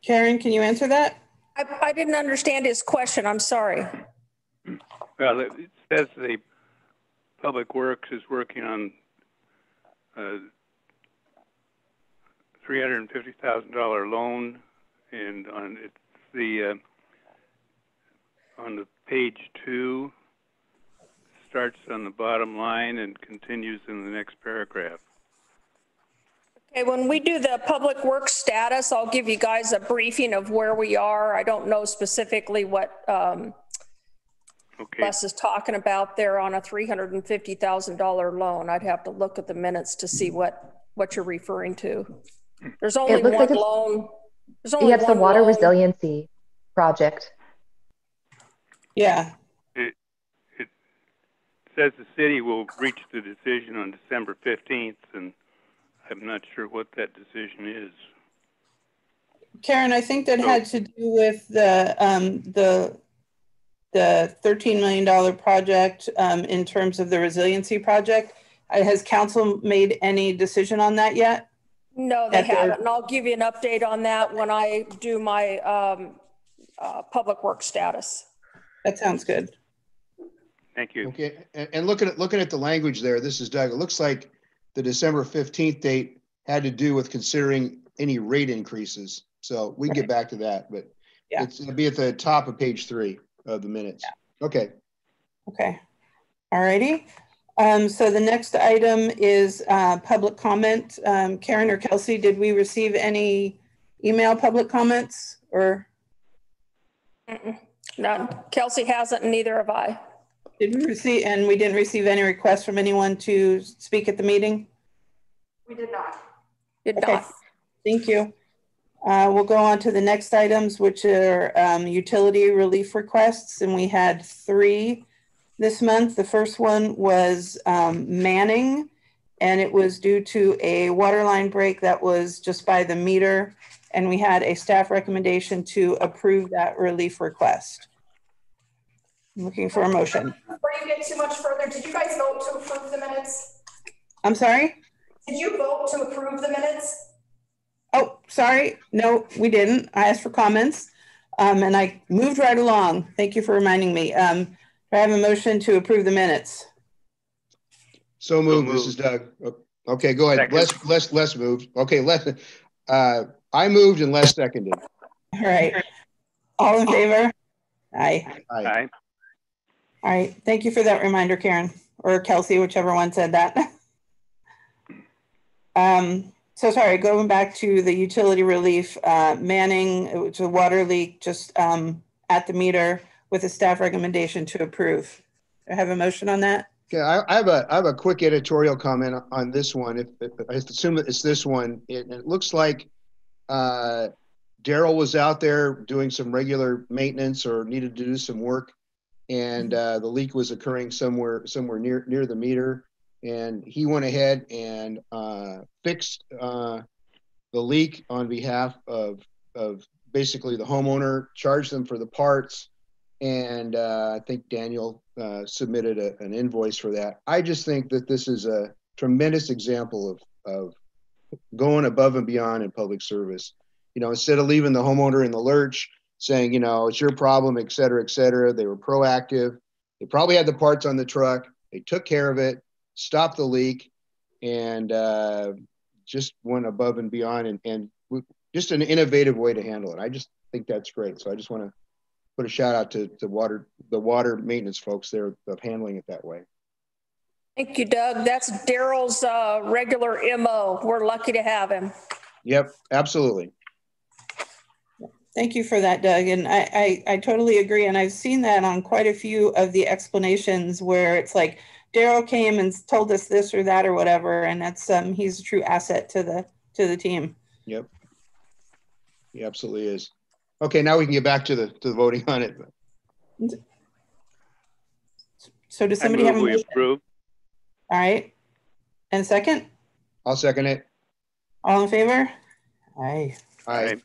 Karen, can you answer that? I didn't understand his question. I'm sorry. Well, it says the Public Works is working on $350,000 loan, and on the page 2, starts on the bottom line and continues in the next paragraph. Okay, when we do the public works status, I'll give you guys a briefing of where we are. I don't know specifically what Les is talking about there on a $350,000 loan. I'd have to look at the minutes to see what you're referring to. There's only one loan. There's only one the water loan. resiliency project. Yeah. It says the city will reach the decision on December 15th, and I'm not sure what that decision is. Karen, I think that had to do with the $13 million project in terms of the resiliency project. Has council made any decision on that yet? No, they haven't. And I'll give you an update on that when I do my public works status. That sounds good. Thank you. Okay, and looking at the language there, this is Doug. It looks like the December 15th date had to do with considering any rate increases. So we can get back to that, but it'll be at the top of page 3 of the minutes. Yeah. Okay. Okay. All righty. So the next item is public comment. Karen or Kelsey, did we receive any email public comments or? None. Kelsey hasn't, and neither have I. Did we receive, and we didn't receive any requests from anyone to speak at the meeting? We did not. Did not. Thank you. We'll go on to the next items, which are utility relief requests, and we had 3 this month. The first one was Manning, and it was due to a water line break that was just by the meter, and we had a staff recommendation to approve that relief request. I'm looking for a motion. Before you get too much further, did you guys vote to approve the minutes? I'm sorry? Did you vote to approve the minutes? Oh, sorry. No, we didn't. I asked for comments and I moved right along. Thank you for reminding me. Do I have a motion to approve the minutes? So moved. This is Doug. Okay, go ahead. Les moved. Okay, I moved and Les seconded. All right. All in favor? Aye. Aye. All right. Thank you for that reminder, Karen, or Kelsey, whichever one said that. So sorry, going back to the utility relief, Manning, it was a water leak just at the meter with a staff recommendation to approve. Do I have a motion on that? Okay, I have a quick editorial comment on this one. If I assume that it's this one, it looks like Daryl was out there doing some regular maintenance or needed to do some work, and the leak was occurring somewhere near the meter, and he went ahead and fixed the leak on behalf of basically the homeowner, charged them for the parts, and I think Daniel submitted an invoice for that. I just think that this is a tremendous example of going above and beyond in public service. You know, instead of leaving the homeowner in the lurch, saying, you know, it's your problem, et cetera, they were proactive. They probably had the parts on the truck. They took care of it, stopped the leak, and just went above and beyond, and just an innovative way to handle it. I just think that's great. So I just want to put a shout out to the water maintenance folks there of handling it that way. Thank you, Doug. That's Daryl's regular MO. We're lucky to have him. Yep, absolutely. Thank you for that, Doug. And I totally agree. And I've seen that on quite a few of the explanations where it's like Daryl came and told us this or that or whatever. And that's he's a true asset to the team. Yep. He absolutely is. Okay, now we can get back to the voting on it. So does somebody have a motion? Approve. All right. And a second? I'll second it. All in favor? Aye. Aye.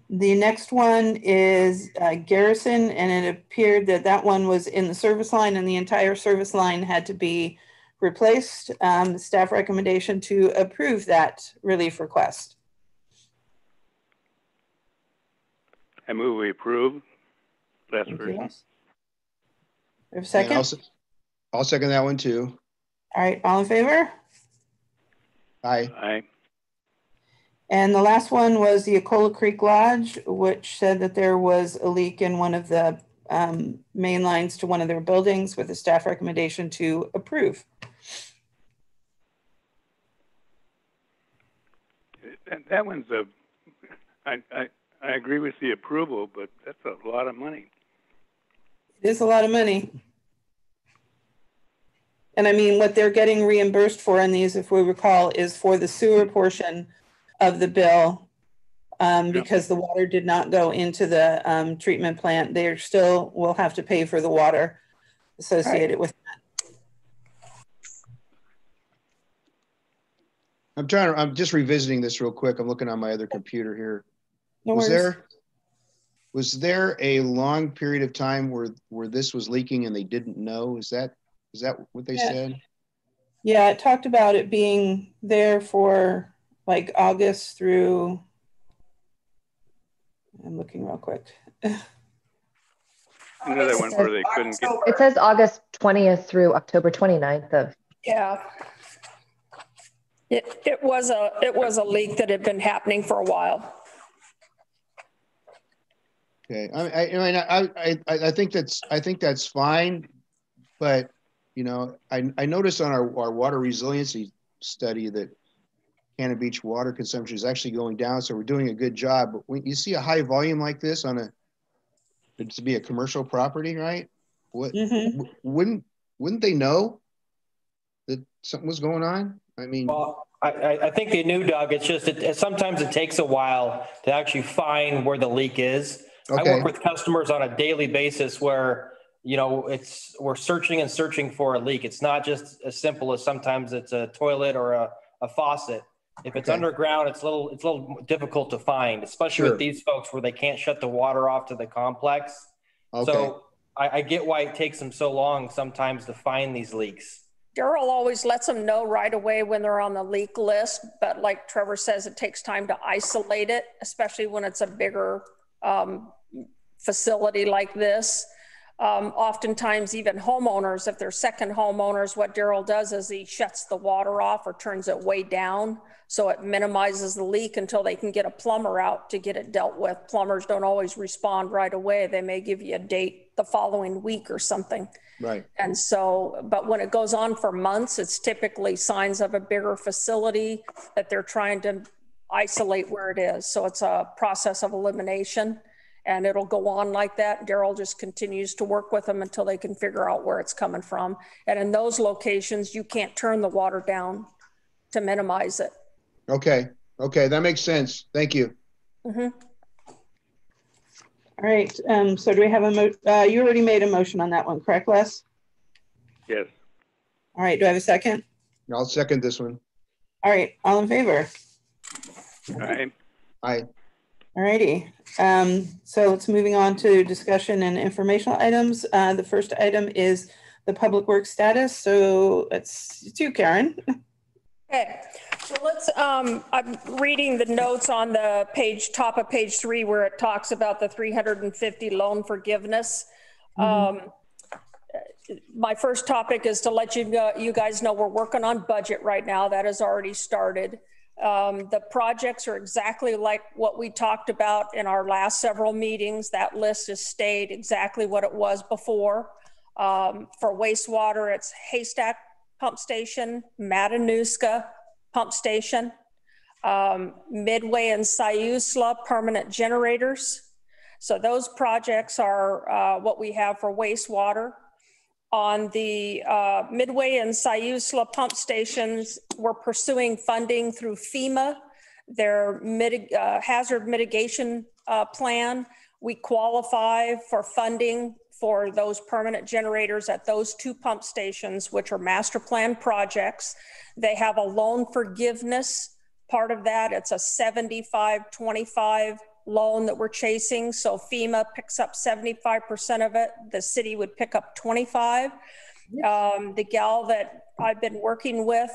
The next one is Garrison, and it appeared that one was in the service line and the entire service line had to be replaced. Staff recommendation to approve that relief request. I move we approve last Thank you, version. Les. We have a second? I'll second that one too. All right, all in favor? Aye. Aye. And the last one was the Acola Creek Lodge, which said that there was a leak in one of the main lines to one of their buildings with a staff recommendation to approve. That one's I agree with the approval, but that's a lot of money. It is a lot of money. And I mean, what they're getting reimbursed for in these, if we recall, is for the sewer portion of the bill, because the water did not go into the treatment plant. They still will have to pay for the water associated with that. I'm just revisiting this real quick. I'm looking on my other computer here. No worries. Was there a long period of time where this was leaking and they didn't know? Is that what they said? Yeah, it talked about it being there for like August through, I'm looking real quick. Another one where they couldn't get. It says August 20th through October 29th of. Yeah. It was a leak that had been happening for a while. Okay, I think that's fine, but you know, I noticed on our water resiliency study that Cannon Beach water consumption is actually going down, so we're doing a good job. But when you see a high volume like this to be a commercial property, right? Wouldn't they know that something was going on? I mean, well, I think they knew, Doug. It's just sometimes it takes a while to actually find where the leak is. Okay. I work with customers on a daily basis where, you know, we're searching and searching for a leak. It's not just as simple as sometimes it's a toilet or a faucet. If it's underground, it's a little difficult to find, especially with these folks where they can't shut the water off to the complex. Okay. So I get why it takes them so long sometimes to find these leaks. Daryl always lets them know right away when they're on the leak list, but like Trevor says, it takes time to isolate it, especially when it's a bigger facility like this. Oftentimes even homeowners, if they're second homeowners, what Daryl does is he shuts the water off or turns it way down so it minimizes the leak until they can get a plumber out to get it dealt with. Plumbers don't always respond right away. They may give you a date the following week or something. Right. And so, but when it goes on for months, it's typically signs of a bigger facility that they're trying to isolate where it is. So it's a process of elimination. And it'll go on like that. Daryl just continues to work with them until they can figure out where it's coming from. And in those locations, you can't turn the water down to minimize it. Okay, that makes sense. Thank you. Mm-hmm. All right, so do we have you already made a motion on that one, correct, Les? Yes. All right, do I have a second? I'll second this one. All right, all in favor? Aye. Aye. All righty. So let's moving on to discussion and informational items. The first item is the public works status. So it's you, Karen. Okay, so let's, I'm reading the notes on the top of page 3 where it talks about the 350 loan forgiveness. Mm-hmm. My first topic is to let you guys know we're working on budget right now. That has already started. The projects are exactly like what we talked about in our last several meetings. That list has stayed exactly what it was before. For wastewater, it's Haystack Pump Station, Matanuska Pump Station, Midway and Siusla permanent generators. So those projects are what we have for wastewater. On the Midway and Siusla pump stations, we're pursuing funding through FEMA, their hazard mitigation plan. We qualify for funding for those permanent generators at those 2 pump stations, which are master plan projects. They have a loan forgiveness part of that. It's a 75-25 loan that we're chasing. So FEMA picks up 75% of it. The city would pick up 25. The gal that I've been working with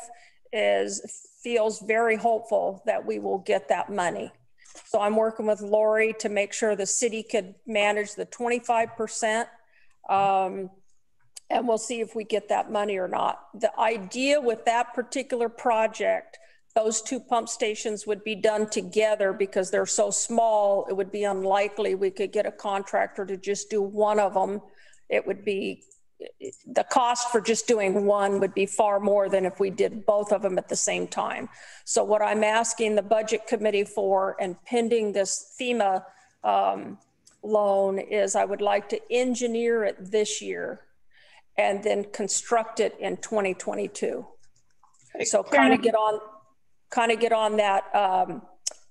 feels very hopeful that we will get that money. So I'm working with Lori to make sure the city could manage the 25%. And we'll see if we get that money or not. The idea with that particular project, those two pump stations would be done together because they're so small, it would be unlikely we could get a contractor to just do one of them. It would be, the cost for just doing one would be far more than if we did both of them at the same time. So what I'm asking the budget committee for, and pending this FEMA loan, is I would like to engineer it this year and then construct it in 2022. So kind of get on that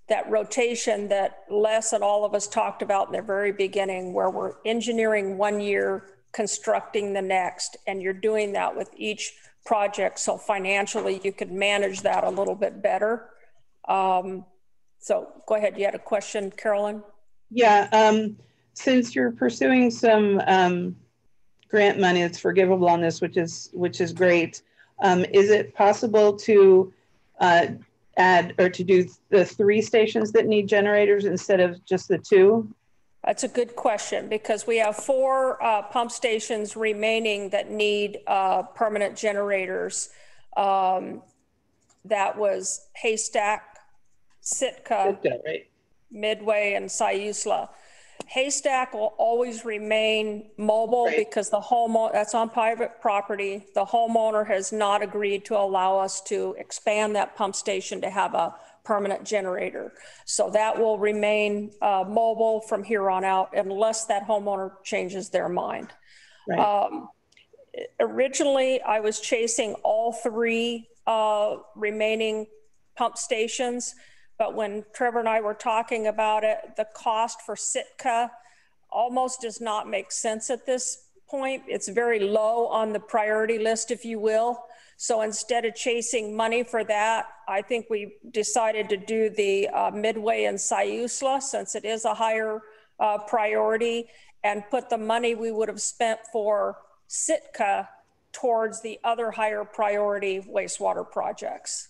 that rotation that Les and all of us talked about in the very beginning, where we're engineering 1 year, constructing the next, and you're doing that with each project. So financially, you could manage that a little bit better. So go ahead. You had a question, Carolyn? Yeah. Since you're pursuing some grant money that's forgivable on this, which is great. Is it possible to add or to do the 3 stations that need generators instead of just the 2? That's a good question, because we have 4 pump stations remaining that need permanent generators. That was Haystack, Sitka, right? Midway, and Siusla. Haystack will always remain mobile, right, because the homeowner, that's on private property. The homeowner has not agreed to allow us to expand that pump station to have a permanent generator. So that will remain mobile from here on out unless that homeowner changes their mind. Right. Originally, I was chasing all 3 remaining pump stations. But when Trevor and I were talking about it, the cost for Sitka almost does not make sense at this point. It's very low on the priority list, if you will. So instead of chasing money for that, I think we decided to do the Midway and Siusla, since it is a higher priority, and put the money we would have spent for Sitka towards the other higher priority wastewater projects.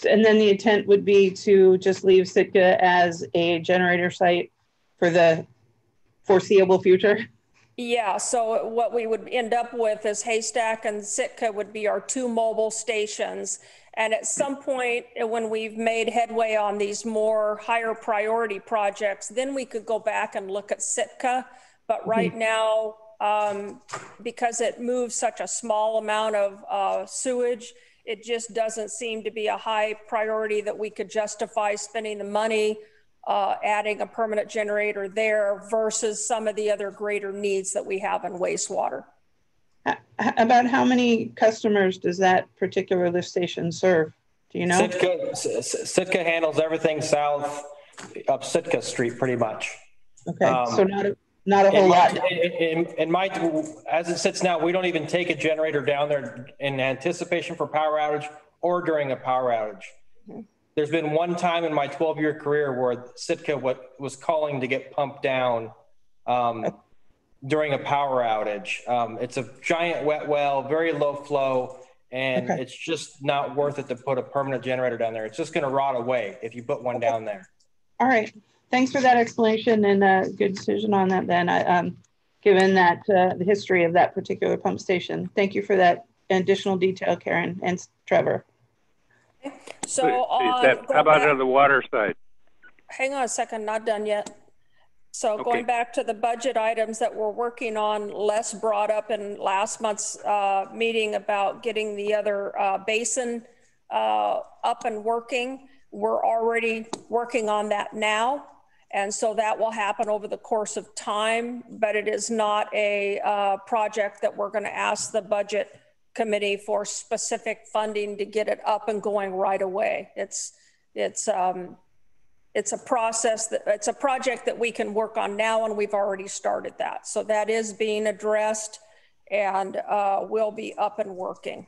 And then the intent would be to just leave Sitka as a generator site for the foreseeable future? Yeah, so what we would end up with is Haystack and Sitka would be our 2 mobile stations. And at some point, when we've made headway on these more higher priority projects, then we could go back and look at Sitka. But right now, because it moves such a small amount of sewage, it just doesn't seem to be a high priority that we could justify spending the money adding a permanent generator there versus some of the other greater needs that we have in wastewater. About how many customers does that particular lift station serve? Do you know? Sitka handles everything south up Sitka Street pretty much. Okay, so not a whole lot. As it sits now, we don't even take a generator down there in anticipation for power outage or during a power outage. Mm-hmm. There's been one time in my 12-year career where Sitka was calling to get pumped down during a power outage. It's a giant wet well, very low flow, and it's just not worth it to put a permanent generator down there. It's just going to rot away if you put one down there. All right. Thanks for that explanation, and a good decision on that then, given that the history of that particular pump station. Thank you for that additional detail, Karen and Trevor. So how about on the water side? Hang on a second, not done yet. So going back to the budget items that we're working on, Les brought up in last month's meeting about getting the other basin up and working. We're already working on that now. And so that will happen over the course of time, but it is not a project that we're going to ask the budget committee for specific funding to get it up and going right away. It's a process it's a project that we can work on now, and we've already started that. So that is being addressed and will be up and working.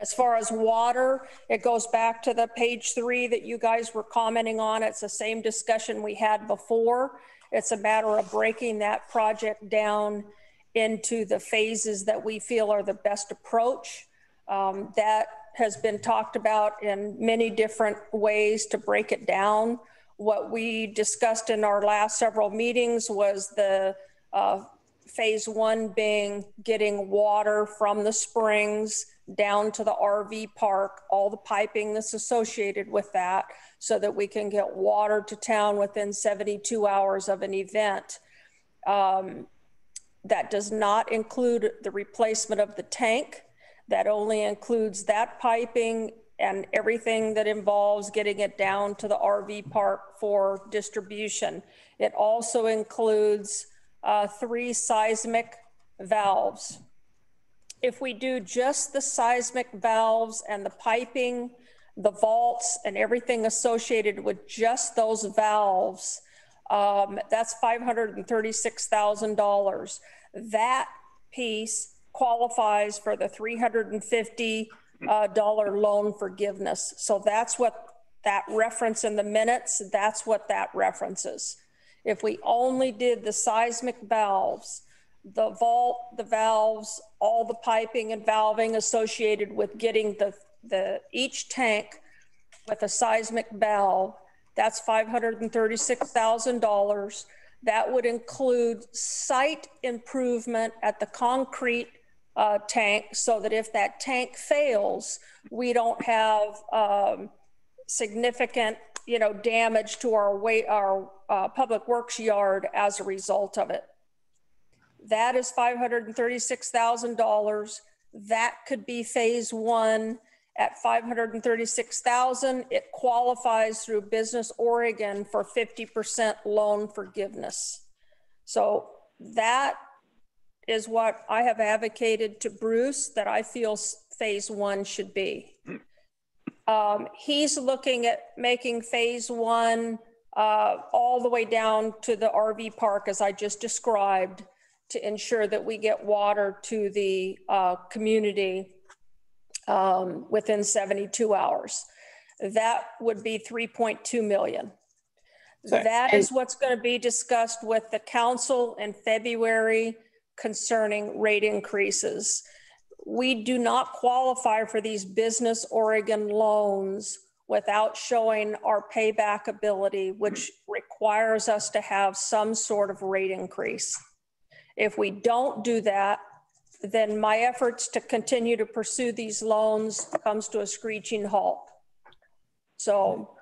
As far as water, it goes back to the page 3 that you guys were commenting on. It's the same discussion we had before. It's a matter of breaking that project down into the phases that we feel are the best approach. That has been talked about in many different ways to break it down. What we discussed in our last several meetings was the phase one being getting water from the springs down to the RV park, all the piping that's associated with that, so that we can get water to town within 72 hours of an event. That does not include the replacement of the tank. That only includes that piping and everything that involves getting it down to the RV park for distribution. It also includes 3 seismic valves. If we do just the seismic valves and the piping, the vaults and everything associated with just those valves, that's $536,000. That piece qualifies for the $350 loan forgiveness. So that's what that reference in the minutes, that's what that references. If we only did the seismic valves, the vault, the valves, all the piping and valving associated with getting each tank with a seismic valve, that's $536,000. That would include site improvement at the concrete tank, so that if that tank fails, we don't have significant, damage to our public works yard as a result of it. That is $536,000. That could be phase one at $536,000. It qualifies through Business Oregon for 50% loan forgiveness. So that is what I have advocated to Bruce that I feel phase one should be. He's looking at making phase one all the way down to the RV park, as I just described, to ensure that we get water to the community within 72 hours. That would be 3.2 million. That is what's going to be discussed with the council in February concerning rate increases. We do not qualify for these Business Oregon loans without showing our payback ability, which requires us to have some sort of rate increase. If we don't do that, then my efforts to continue to pursue these loans comes to a screeching halt. So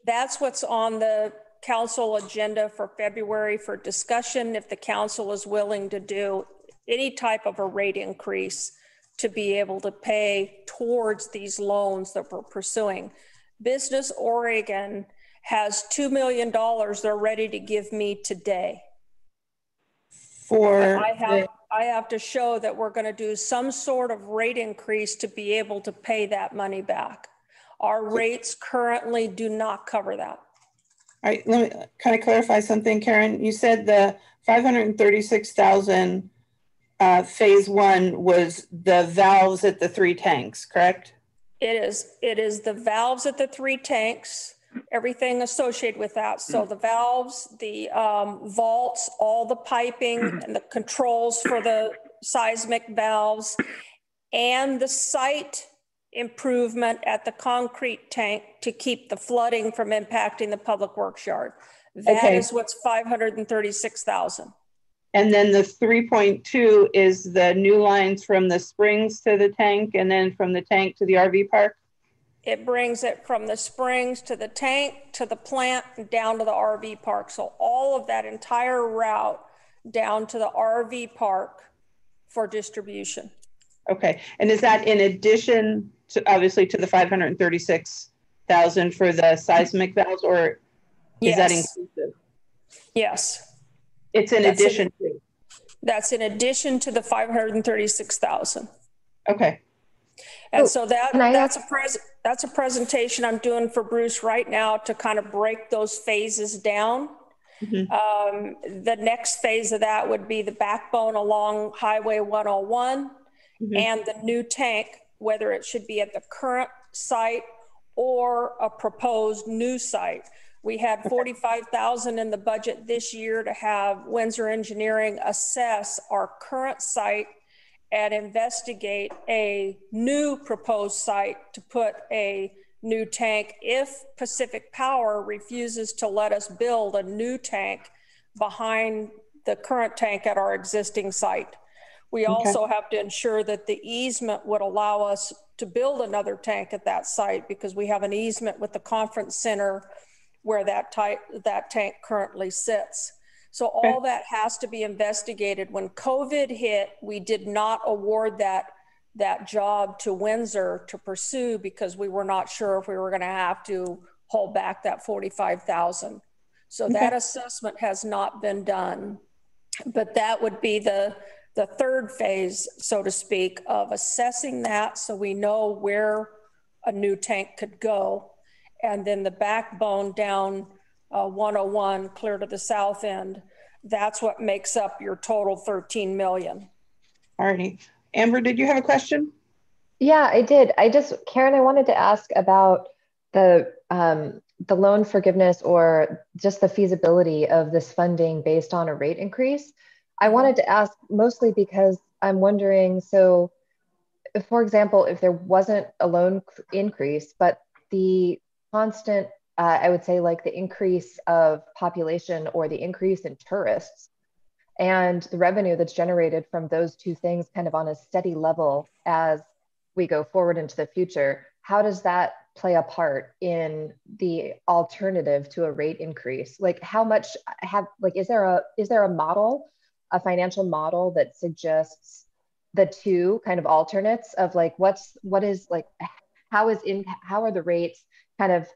that's what's on the council agenda for February for discussion, if the council is willing to do any type of a rate increase to be able to pay towards these loans that we're pursuing. Business Oregon has $2 million they're ready to give me today. I have to show that we're going to do some sort of rate increase to be able to pay that money back. Our rates currently do not cover that. All right, let me kind of clarify something, Karen. You said the 536,000 phase one was the valves at the 3 tanks, correct? It is the valves at the 3 tanks, everything associated with that. So the valves, the vaults, all the piping and the controls for the seismic valves, and the site improvement at the concrete tank to keep the flooding from impacting the public works yard. That is what's 536,000. And then the 3.2 is the new lines from the springs to the tank, and then from the tank to the RV park? It brings it from the springs to the tank, to the plant, and down to the RV park. So all of that entire route down to the RV park for distribution. Okay, and is that in addition to, obviously, to the 536,000 for the seismic valves, or is that inclusive? Yes. It's in addition to? That's in addition to the 536,000. Okay. And so that's a presentation I'm doing for Bruce right now to kind of break those phases down. Mm-hmm. The next phase of that would be the backbone along Highway 101 and the new tank, whether it should be at the current site or a proposed new site. We had $45,000 in the budget this year to have Windsor Engineering assess our current site and investigate a new proposed site to put a new tank if Pacific Power refuses to let us build a new tank behind the current tank at our existing site. We also have to ensure that the easement would allow us to build another tank at that site, because we have an easement with the conference center where that tank currently sits. So all that has to be investigated. When COVID hit, we did not award that job to Windsor to pursue, because we were not sure if we were going to have to hold back that $45,000. So that assessment has not been done, but that would be the third phase, so to speak, of assessing that, so we know where a new tank could go. And then the backbone down 101 clear to the south end, that's what makes up your total 13 million. All righty. Amber, did you have a question? Yeah, I did. Karen, I wanted to ask about the loan forgiveness, or just the feasibility of this funding based on a rate increase. I wanted to ask mostly because I'm wondering, so if, for example, if there wasn't a loan increase, but the constant, I would say, like the increase of population or the increase in tourists and the revenue that's generated from those two things kind of on a steady level as we go forward into the future, how does that play a part in the alternative to a rate increase? Like, how much is there a model, a financial model that suggests the two kind of alternates of like, how are the rates kind of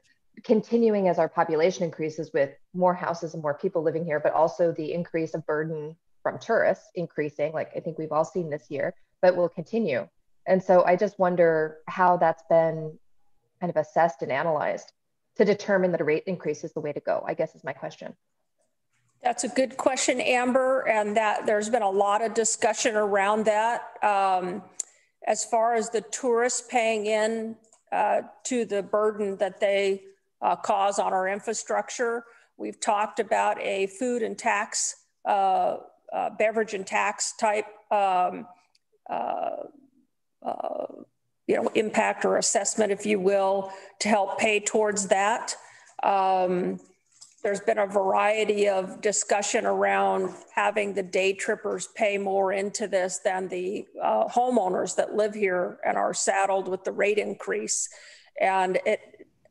continuing as our population increases with more houses and more people living here, but also the increase of burden from tourists increasing, like I think we've all seen this year, but will continue. And so I just wonder how that's been kind of assessed and analyzed to determine that a rate increase is the way to go, I guess is my question. That's a good question, Amber, and that there's been a lot of discussion around that. As far as the tourists paying in to the burden that they cause on our infrastructure, we've talked about a food and tax, beverage and tax type impact or assessment, if you will, to help pay towards that. There's been a variety of discussion around having the day trippers pay more into this than the homeowners that live here and are saddled with the rate increase. And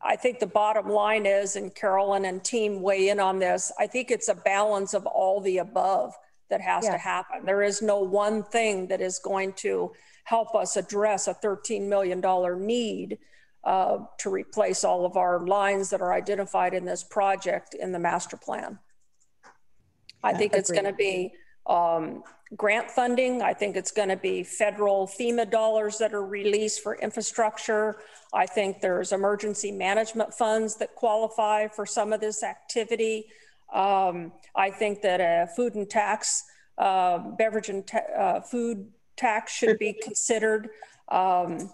I think the bottom line is, and Carolyn and team weigh in on this, I think it's a balance of all the above that has to happen. There is no one thing that is going to help us address a $13 million need to replace all of our lines that are identified in this project in the master plan. I think it's going to be grant funding. I think it's going to be federal FEMA dollars that are released for infrastructure. I think there's emergency management funds that qualify for some of this activity. I think that a food and tax, beverage and food tax should be considered. I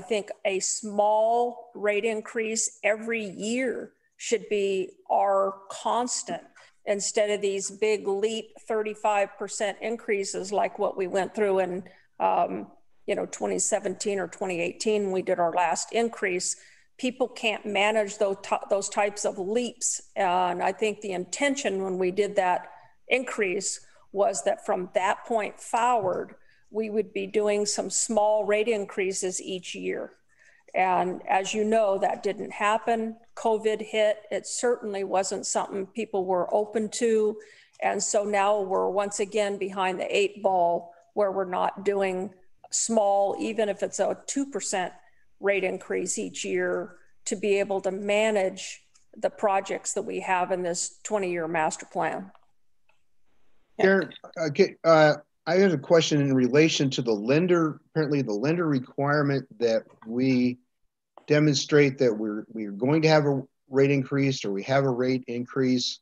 think a small rate increase every year should be our constant, instead of these big leap 35% increases like what we went through in 2017 or 2018 when we did our last increase. People can't manage those types of leaps. And I think the intention when we did that increase was that from that point forward, we would be doing some small rate increases each year. And as you know, that didn't happen. COVID hit. It certainly wasn't something people were open to. And so now we're once again behind the 8 ball, where we're not doing small, even if it's a 2% rate increase each year, to be able to manage the projects that we have in this 20-year master plan. Karen, I had a question in relation to the lender. Apparently the lender requirement that we demonstrate that we're going to have a rate increase, or we have a rate increase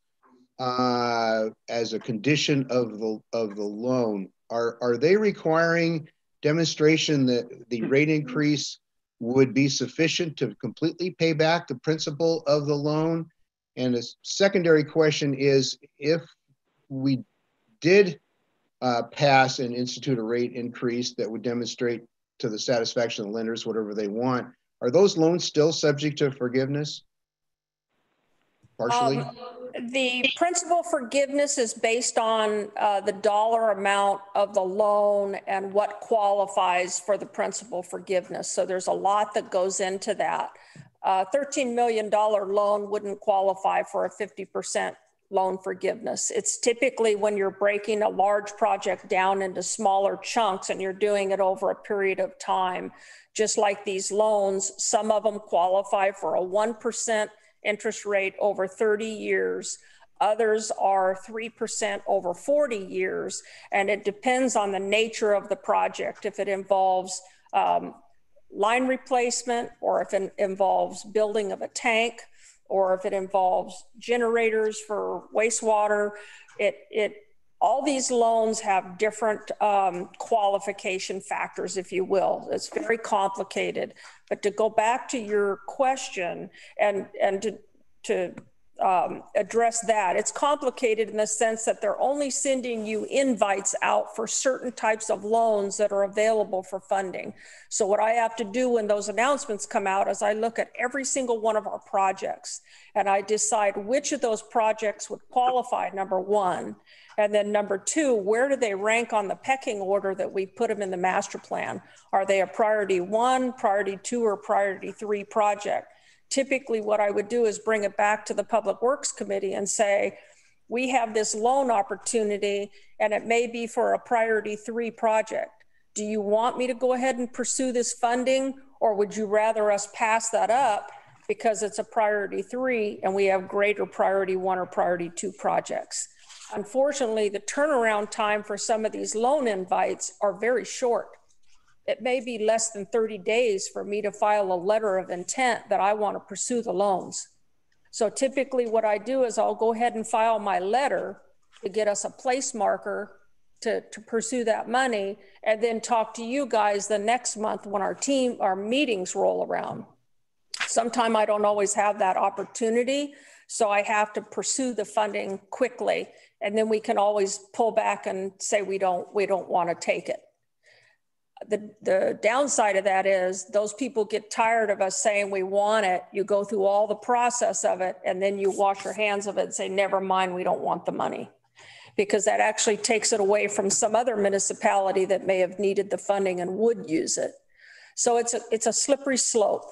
as a condition of the loan. Are they requiring demonstration that the rate increase would be sufficient to completely pay back the principal of the loan? And a secondary question is, if we did pass and institute a rate increase that would demonstrate to the satisfaction of the lenders whatever they want, Are those loans still subject to forgiveness? Partially? The principal forgiveness is based on the dollar amount of the loan and what qualifies for the principal forgiveness. So there's a lot that goes into that. $13 million loan wouldn't qualify for a 50% loan forgiveness. It's typically when you're breaking a large project down into smaller chunks and you're doing it over a period of time. Just like these loans, some of them qualify for a 1% interest rate over 30 years. Others are 3% over 40 years. And it depends on the nature of the project. If it involves line replacement, or if it involves building of a tank, or if it involves generators for wastewater, all these loans have different qualification factors, if you will. It's very complicated. But to go back to your question and to address that, it's complicated in the sense that they're only sending you invites out for certain types of loans that are available for funding. So what I have to do when those announcements come out is I look at every single one of our projects and I decide which of those projects would qualify, number one. And then number two, where do they rank on the pecking order that we put them in the master plan? Are they a priority 1, priority 2, or priority 3 project? Typically what I would do is bring it back to the Public Works Committee and say, we have this loan opportunity and it may be for a priority 3 project. Do you want me to go ahead and pursue this funding, or would you rather us pass that up because it's a priority 3 and we have greater priority 1 or priority 2 projects? Unfortunately, the turnaround time for some of these loan invites are very short. It may be less than 30 days for me to file a letter of intent that I want to pursue the loans. So typically what I do is I'll go ahead and file my letter to get us a place marker to pursue that money, and then talk to you guys the next month when our meetings roll around. Sometime I don't always have that opportunity, so I have to pursue the funding quickly, and then we can always pull back and say we don't want to take it. The downside of that is those people get tired of us saying we want it. You go through all the process of it, and then you wash your hands of it and say, never mind, we don't want the money. Because that actually takes it away from some other municipality that may have needed the funding and would use it. So it's a slippery slope.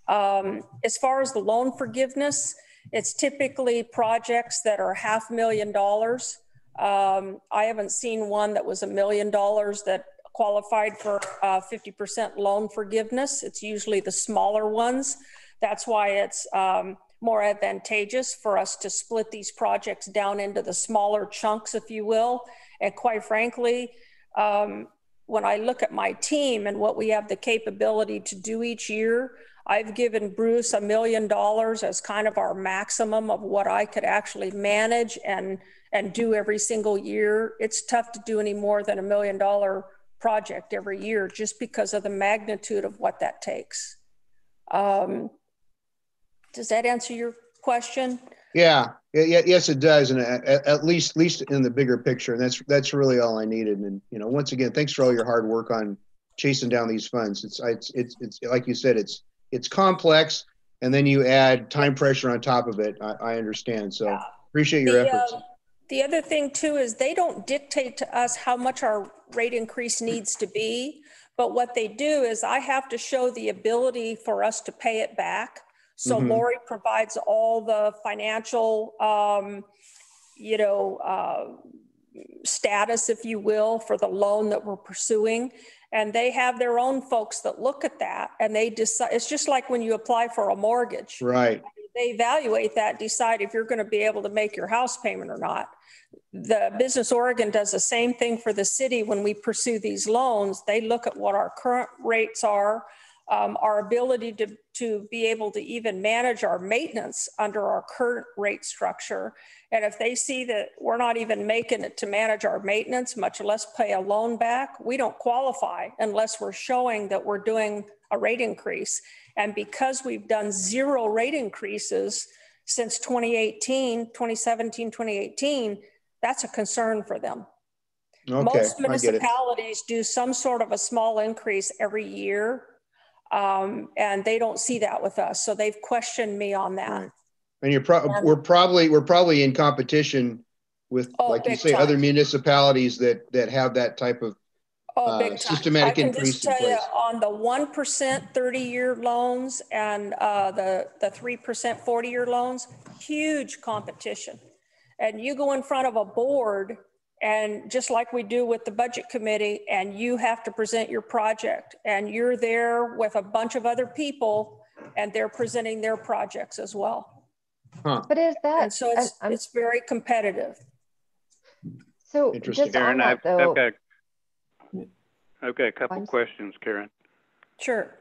As far as the loan forgiveness, it's typically projects that are $500,000. I haven't seen one that was $1 million that qualified for 50% loan forgiveness. It's usually the smaller ones. That's why it's more advantageous for us to split these projects down into the smaller chunks, if you will. And quite frankly, when I look at my team and what we have the capability to do each year, I've given Bruce $1 million as kind of our maximum of what I could actually manage and do every single year. It's tough to do any more than $1 million project every year just because of the magnitude of what that takes. Does that answer your question? Yeah. Yes, it does, and at least in the bigger picture, and that's really all I needed. And once again, thanks for all your hard work on chasing down these funds. It's like you said, it's complex, and then you add time pressure on top of it. I understand, so appreciate your efforts. The other thing too is they don't dictate to us how much our rate increase needs to be, but what they do is I have to show the ability for us to pay it back. So Lori provides all the financial, status, if you will, for the loan that we're pursuing. And they have their own folks that look at that and they decide. It's just like when you apply for a mortgage. Right. They evaluate that, decide if you're going to be able to make your house payment or not. The Business Oregon does the same thing for the city when we pursue these loans. They look at what our current rates are, our ability to be able to even manage our maintenance under our current rate structure. And if they see that we're not even making it to manage our maintenance, much less pay a loan back, we don't qualify unless we're showing that we're doing a rate increase. And because we've done 0 rate increases since 2017, 2018, that's a concern for them. Okay, most municipalities do some sort of a small increase every year. And they don't see that with us. So they've questioned me on that. Right. And we're probably in competition with, like you say, other municipalities that have that type of systematic increase in place. I can just tell you on the 1% 30-year loans and the 3% 40-year loans, huge competition. And you go in front of a board, and just like we do with the budget committee, and you have to present your project, and you're there with a bunch of other people, and they're presenting their projects as well. Huh. But is that, and so it's very competitive. So just Karen, on that, though, I've got a couple questions, Karen. Sure.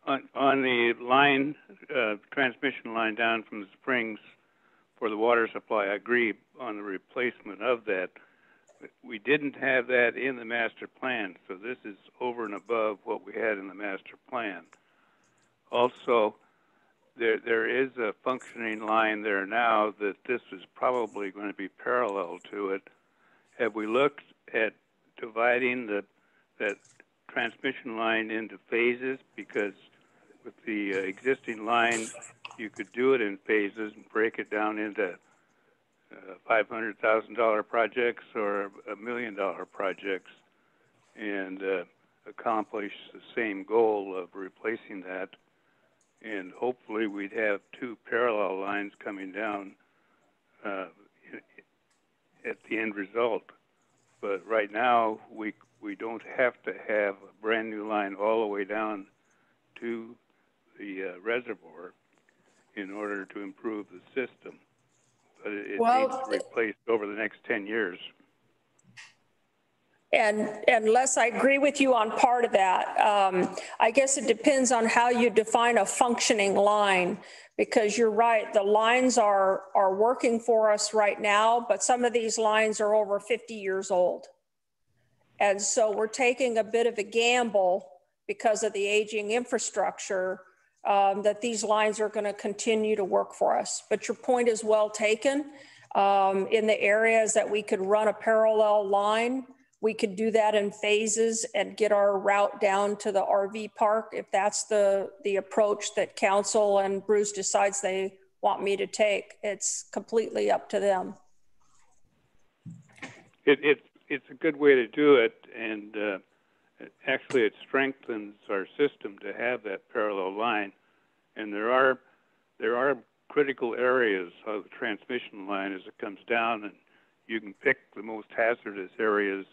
On the line, transmission line down from the springs for the water supply, I agree on the replacement of that. We didn't have that in the master plan, so this is over and above what we had in the master plan. Also, there is a functioning line there now that this is probably going to be parallel to it. Have we looked at dividing that transmission line into phases? Because with the existing line, you could do it in phases and break it down into $500,000 projects or $1 million projects and accomplish the same goal of replacing that. And hopefully we'd have two parallel lines coming down at the end result. But right now, we don't have to have a brand new line all the way down to the reservoir in order to improve the system. But it needs to be replaced over the next 10 years. And Les, I agree with you on part of that. I guess it depends on how you define a functioning line, because you're right, the lines are working for us right now, but some of these lines are over 50 years old. And so we're taking a bit of a gamble because of the aging infrastructure that these lines are going to continue to work for us. But your point is well taken. In the areas that we could run a parallel line, we could do that in phases and get our route down to the RV park if that's the approach that council and Bruce decides they want me to take. It's completely up to them. It's a good way to do it, and actually it strengthens our system to have that parallel line. And there are critical areas of the transmission line as it comes down, and you can pick the most hazardous areas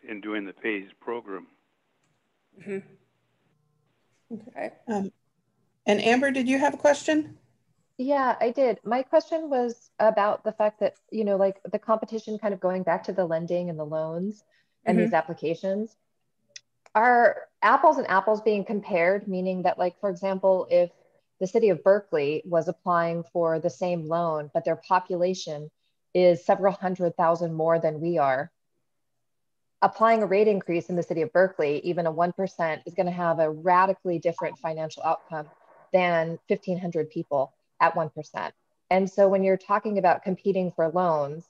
in doing the phase program. Mm-hmm. Okay. And Amber, did you have a question? Yeah, I did. My question was about the fact that, you know, like the competition, kind of going back to the lending and the loans and these applications. Are apples and apples being compared, meaning that, like, for example, if the city of Berkeley was applying for the same loan, but their population is several 100,000 more than we are, applying a rate increase in the city of Berkeley, even a 1%, is going to have a radically different financial outcome than 1,500 people at 1%. And so when you're talking about competing for loans,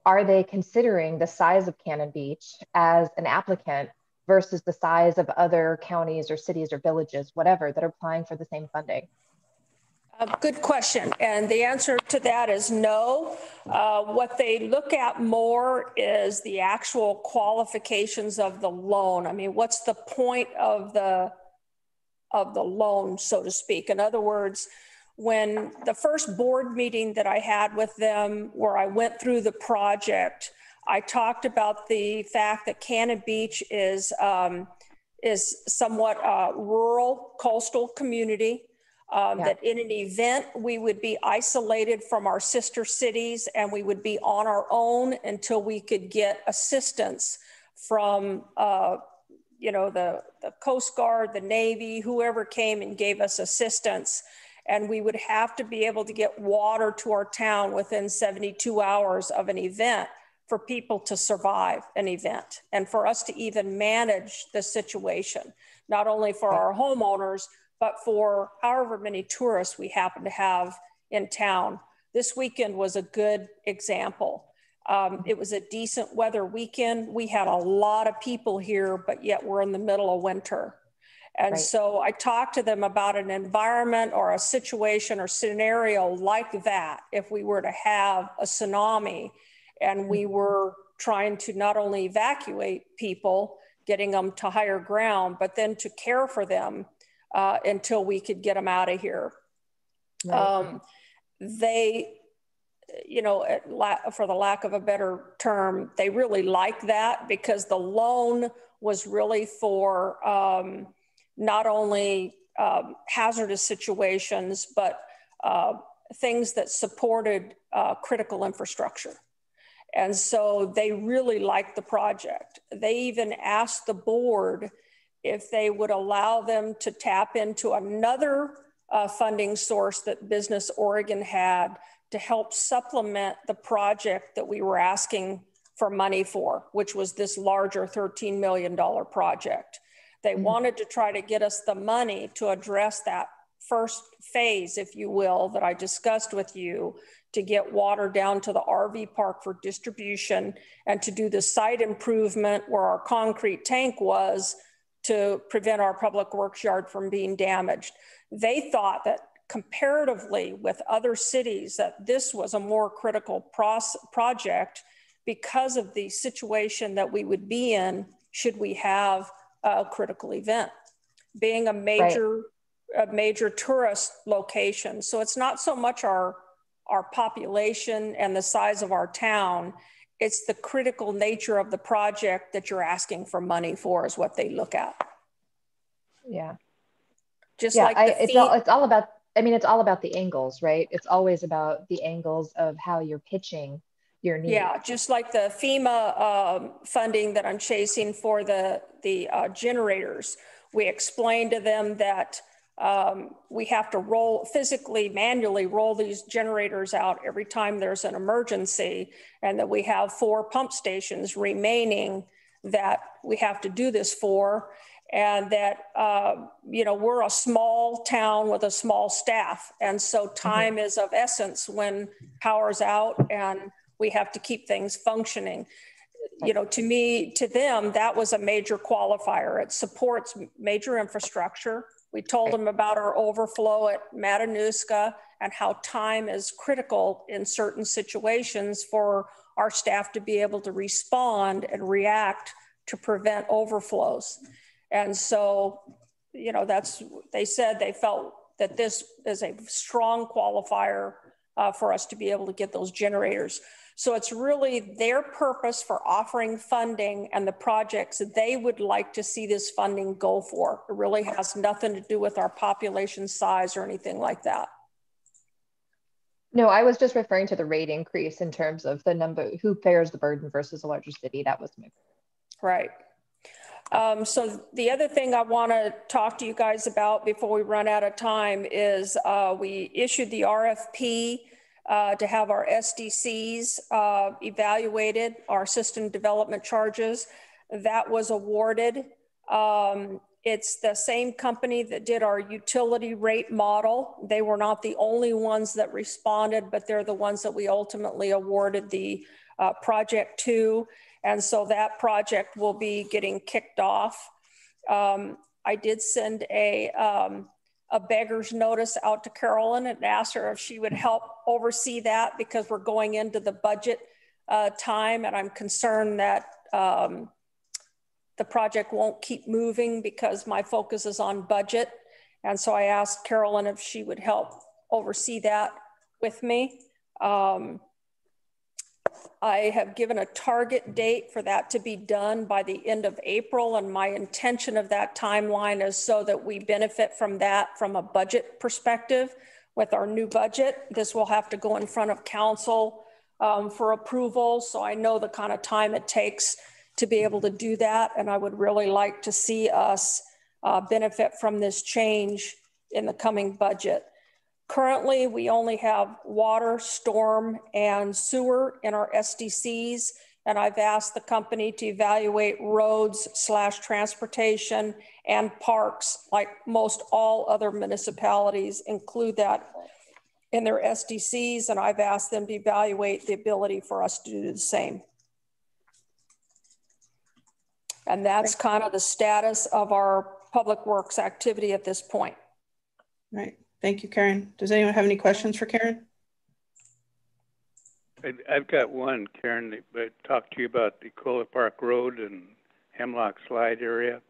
are they considering the size of Cannon Beach as an applicant versus the size of other counties or cities or villages, whatever, that are applying for the same funding? Good question. And the answer to that is no. What they look at more is the actual qualifications of the loan. I mean, what's the point of the loan, so to speak? In other words, when the first board meeting that I had with them, where I went through the project, I talked about the fact that Cannon Beach is somewhat a rural coastal community. That in an event, we would be isolated from our sister cities and we would be on our own until we could get assistance from, the Coast Guard, the Navy, whoever came and gave us assistance. And we would have to be able to get water to our town within 72 hours of an event for people to survive an event and for us to even manage the situation, not only for our homeowners, but for however many tourists we happen to have in town. This weekend was a good example. It was a decent weather weekend. We had a lot of people here, but yet we're in the middle of winter. And Right. so I talked to them about an environment or a situation or scenario like that if we were to have a tsunami and we were trying to not only evacuate people, getting them to higher ground, but then to care for them until we could get them out of here. Right. They, you know, for the lack of a better term, they really like that because the loan was really for not only hazardous situations, but things that supported critical infrastructure. And so they really liked the project. They even asked the board if they would allow them to tap into another funding source that Business Oregon had to help supplement the project that we were asking for money for, which was this larger $13 million project. They wanted to try to get us the money to address that first phase, if you will, that I discussed with you, to get water down to the RV park for distribution and to do the site improvement where our concrete tank was to prevent our public works yard from being damaged. They thought that comparatively with other cities that this was a more critical project because of the situation that we would be in should we have a critical event, being a major tourist location. So it's not so much our population and the size of our town, it's the critical nature of the project that you're asking for money for is what they look at. Yeah. Just yeah, like it's all about, I mean, it's all about the angles, right? It's always about the angles of how you're pitching your need. Yeah, just like the FEMA funding that I'm chasing for the generators. We explained to them that we have to manually roll these generators out every time there's an emergency, and that we have 4 pump stations remaining that we have to do this for. And that, you know, we're a small town with a small staff. And so time is of essence when power's out and we have to keep things functioning. You know, to them, that was a major qualifier. It supports major infrastructure. We told them about our overflow at Matanuska and how time is critical in certain situations for our staff to be able to respond and react to prevent overflows. And so, you know, they said they felt that this is a strong qualifier for us to be able to get those generators. So it's really their purpose for offering funding and the projects that they would like to see this funding go for. It really has nothing to do with our population size or anything like that. No, I was just referring to the rate increase in terms of the number, who bears the burden versus a larger city. That was my. Right. So the other thing I want to talk to you guys about before we run out of time is we issued the RFP to have our SDCs evaluated, our system development charges. That was awarded. It's the same company that did our utility rate model. They were not the only ones that responded, but they're the ones that we ultimately awarded the project to. And so that project will be getting kicked off. I did send a beggar's notice out to Carolyn and asked her if she would help oversee that because we're going into the budget time, and I'm concerned that the project won't keep moving because my focus is on budget. And so I asked Carolyn if she would help oversee that with me. I have given a target date for that to be done by the end of April. And my intention of that timeline is so that we benefit from that from a budget perspective. With our new budget, this will have to go in front of council for approval. So I know the kind of time it takes to be able to do that. And I would really like to see us benefit from this change in the coming budget. Currently, we only have water, storm, and sewer in our SDCs, and I've asked the company to evaluate roads / transportation and parks, like most all other municipalities include that in their SDCs, and I've asked them to evaluate the ability for us to do the same. And that's kind of the status of our public works activity at this point. Right. Thank you, Karen. Does anyone have any questions for Karen? I've got one, Karen. I talked to you about the Cola Park Road and Hemlock Slide area.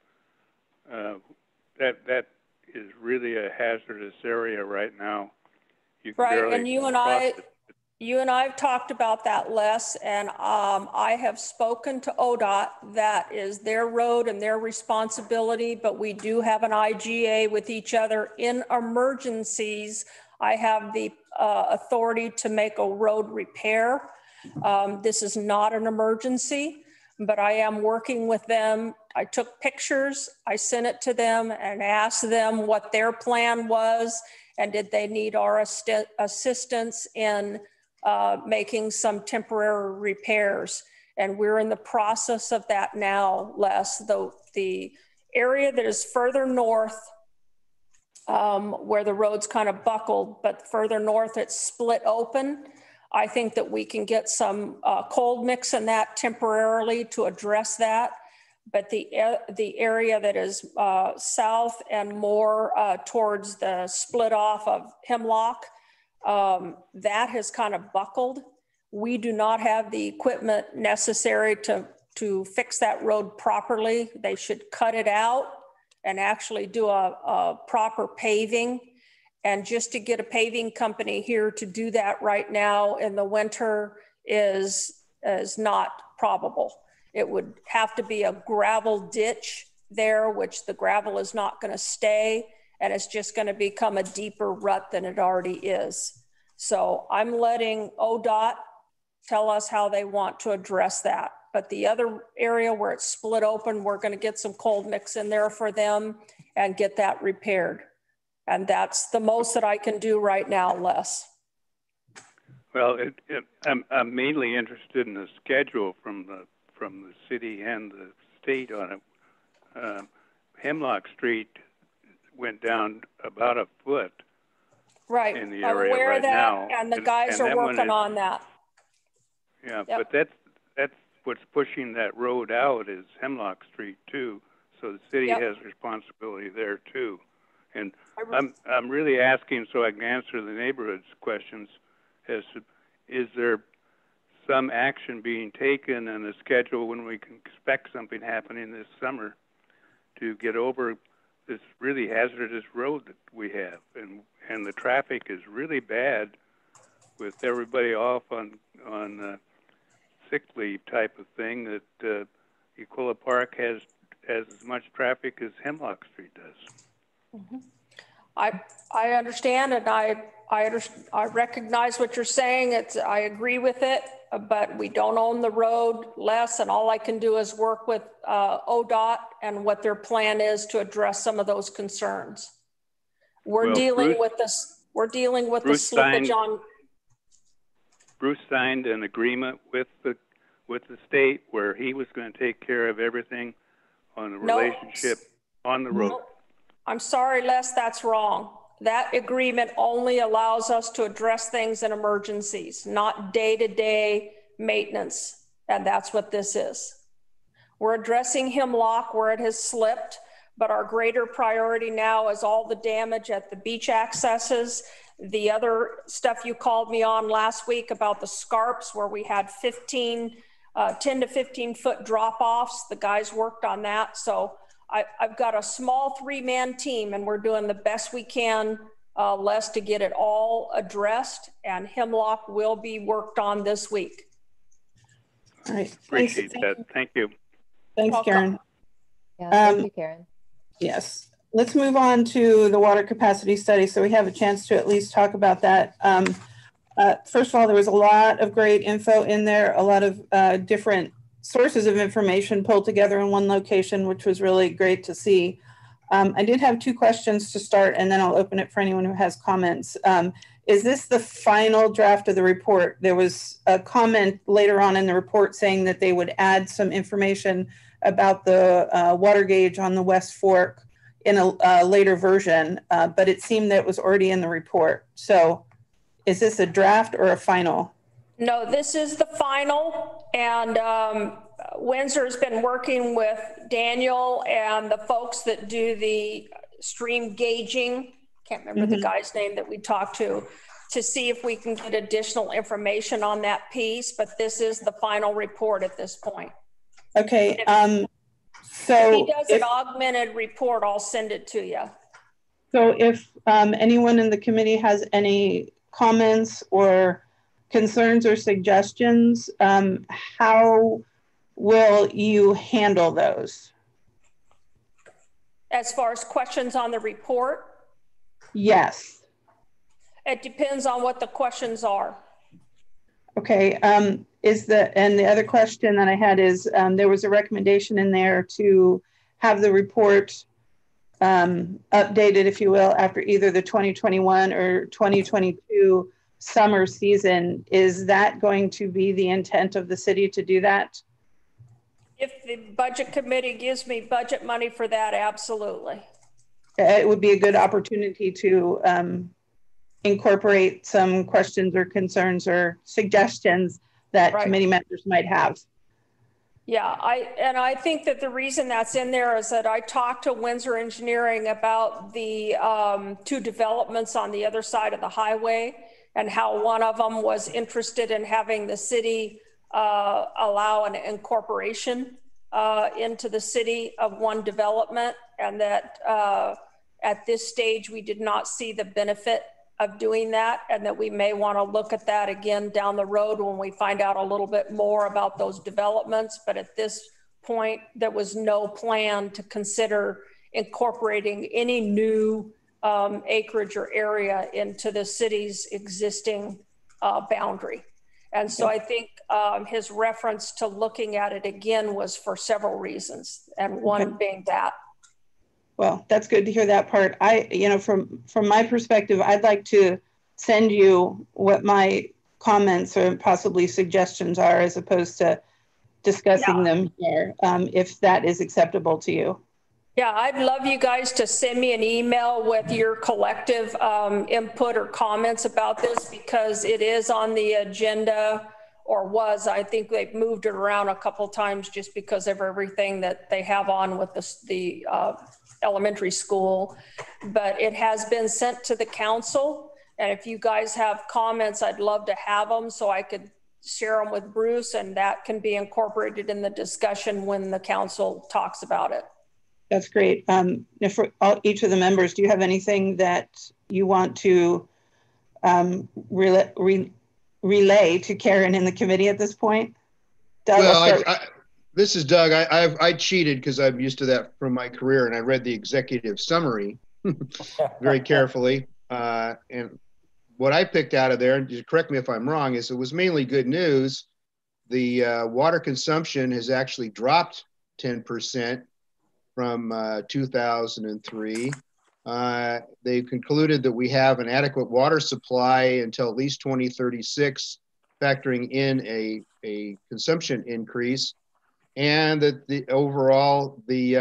That is really a hazardous area right now. You can right, and you and I have talked about that, Les, and I have spoken to ODOT. That is their road and their responsibility, but we do have an IGA with each other. In emergencies, I have the authority to make a road repair. This is not an emergency, but I am working with them. I took pictures, I sent it to them and asked them what their plan was and did they need our assistance in making some temporary repairs. And we're in the process of that now, Les. The area that is further north, where the road's kind of buckled, but further north it's split open. I think that we can get some cold mix in that temporarily to address that. But the area that is south and more towards the split off of Hemlock, that has kind of buckled. We do not have the equipment necessary to fix that road properly. They should cut it out and actually do a proper paving. And just to get a paving company here to do that right now in the winter is not probable. It would have to be a gravel ditch there, which the gravel is not going to stay, and it's just going to become a deeper rut than it already is. So I'm letting ODOT tell us how they want to address that. But the other area where it's split open, we're going to get some cold mix in there for them and get that repaired. And that's the most that I can do right now, Les. Well, I'm mainly interested in the schedule from the city and the state on it. Hemlock Street went down about a foot. Right. In the area I'm aware right of that, now, and the guys are working on that. Yeah, yep. But that's what's pushing that road out is Hemlock Street too. So the city yep. has responsibility there too. And I'm really asking so I can answer the neighborhood's questions as to, is there some action being taken and a schedule when we can expect something happening this summer to get over this really hazardous road that we have, and the traffic is really bad with everybody off on sick leave type of thing. That Ecola Park has as much traffic as Hemlock Street does. Mm-hmm. I understand, and I recognize what you're saying. I agree with it, but we don't own the road, Les, and all I can do is work with ODOT and what their plan is to address some of those concerns. We're dealing with this. We're dealing with the slippage on. Bruce signed an agreement with the state where he was going to take care of everything on the relationship on the road. No. I'm sorry, Les, that's wrong. That agreement only allows us to address things in emergencies, not day-to-day maintenance. And that's what this is. We're addressing Hemlock where it has slipped, but our greater priority now is all the damage at the beach accesses. The other stuff you called me on last week about the scarps where we had 10 to 15 foot drop-offs. The guys worked on that. So I've got a small 3-man team and we're doing the best we can, Les, to get it all addressed, and Hemlock will be worked on this week. All right. Appreciate that. Thank you. Thanks, Karen. Yeah, thank you, Karen. Yes. Let's move on to the water capacity study so we have a chance to at least talk about that. First of all, there was a lot of great info in there, a lot of different sources of information pulled together in one location, which was really great to see. I did have 2 questions to start, and then I'll open it for anyone who has comments. Is this the final draft of the report? There was a comment later on in the report saying that they would add some information about the water gauge on the West Fork in a later version, but it seemed that it was already in the report. So is this a draft or a final? No, this is the final, and Windsor's been working with Daniel and the folks that do the stream gauging. Can't remember the guy's name that we talked to see if we can get additional information on that piece, but this is the final report at this point. Okay. So if he does an augmented report, I'll send it to you. So if anyone in the committee has any comments or concerns or suggestions, how will you handle those? As far as questions on the report? Yes. It depends on what the questions are. Okay. And the other question that I had is there was a recommendation in there to have the report updated, if you will, after either the 2021 or 2022 summer season. Is that going to be the intent of the city to do that? If the budget committee gives me budget money for that, absolutely. It would be a good opportunity to incorporate some questions or concerns or suggestions that committee members might have. Yeah, I think that the reason that's in there is that I talked to Windsor Engineering about the 2 developments on the other side of the highway and how one of them was interested in having the city allow an incorporation into the city of one development, and that at this stage we did not see the benefit of doing that, and that we may want to look at that again down the road when we find out a little bit more about those developments. But at this point, there was no plan to consider incorporating any new acreage or area into the city's existing boundary. And so I think his reference to looking at it again was for several reasons, and one being that. Well, that's good to hear that part. From my perspective, I'd like to send you what my comments or possibly suggestions are, as opposed to discussing them here, if that is acceptable to you. Yeah, I'd love you guys to send me an email with your collective input or comments about this, because it is on the agenda, or was. I think they've moved it around a couple of times just because of everything that they have on with the elementary school, but it has been sent to the council. And if you guys have comments, I'd love to have them so I could share them with Bruce, and that can be incorporated in the discussion when the council talks about it. That's great. For each of the members, do you have anything that you want to relay to Karen in the committee at this point? Doug, well, this is Doug. I cheated because I'm used to that from my career, and I read the executive summary very carefully. And what I picked out of there, and correct me if I'm wrong, is it was mainly good news. The water consumption has actually dropped 10% from 2003. They've concluded that we have an adequate water supply until at least 2036, factoring in a consumption increase, and that the overall they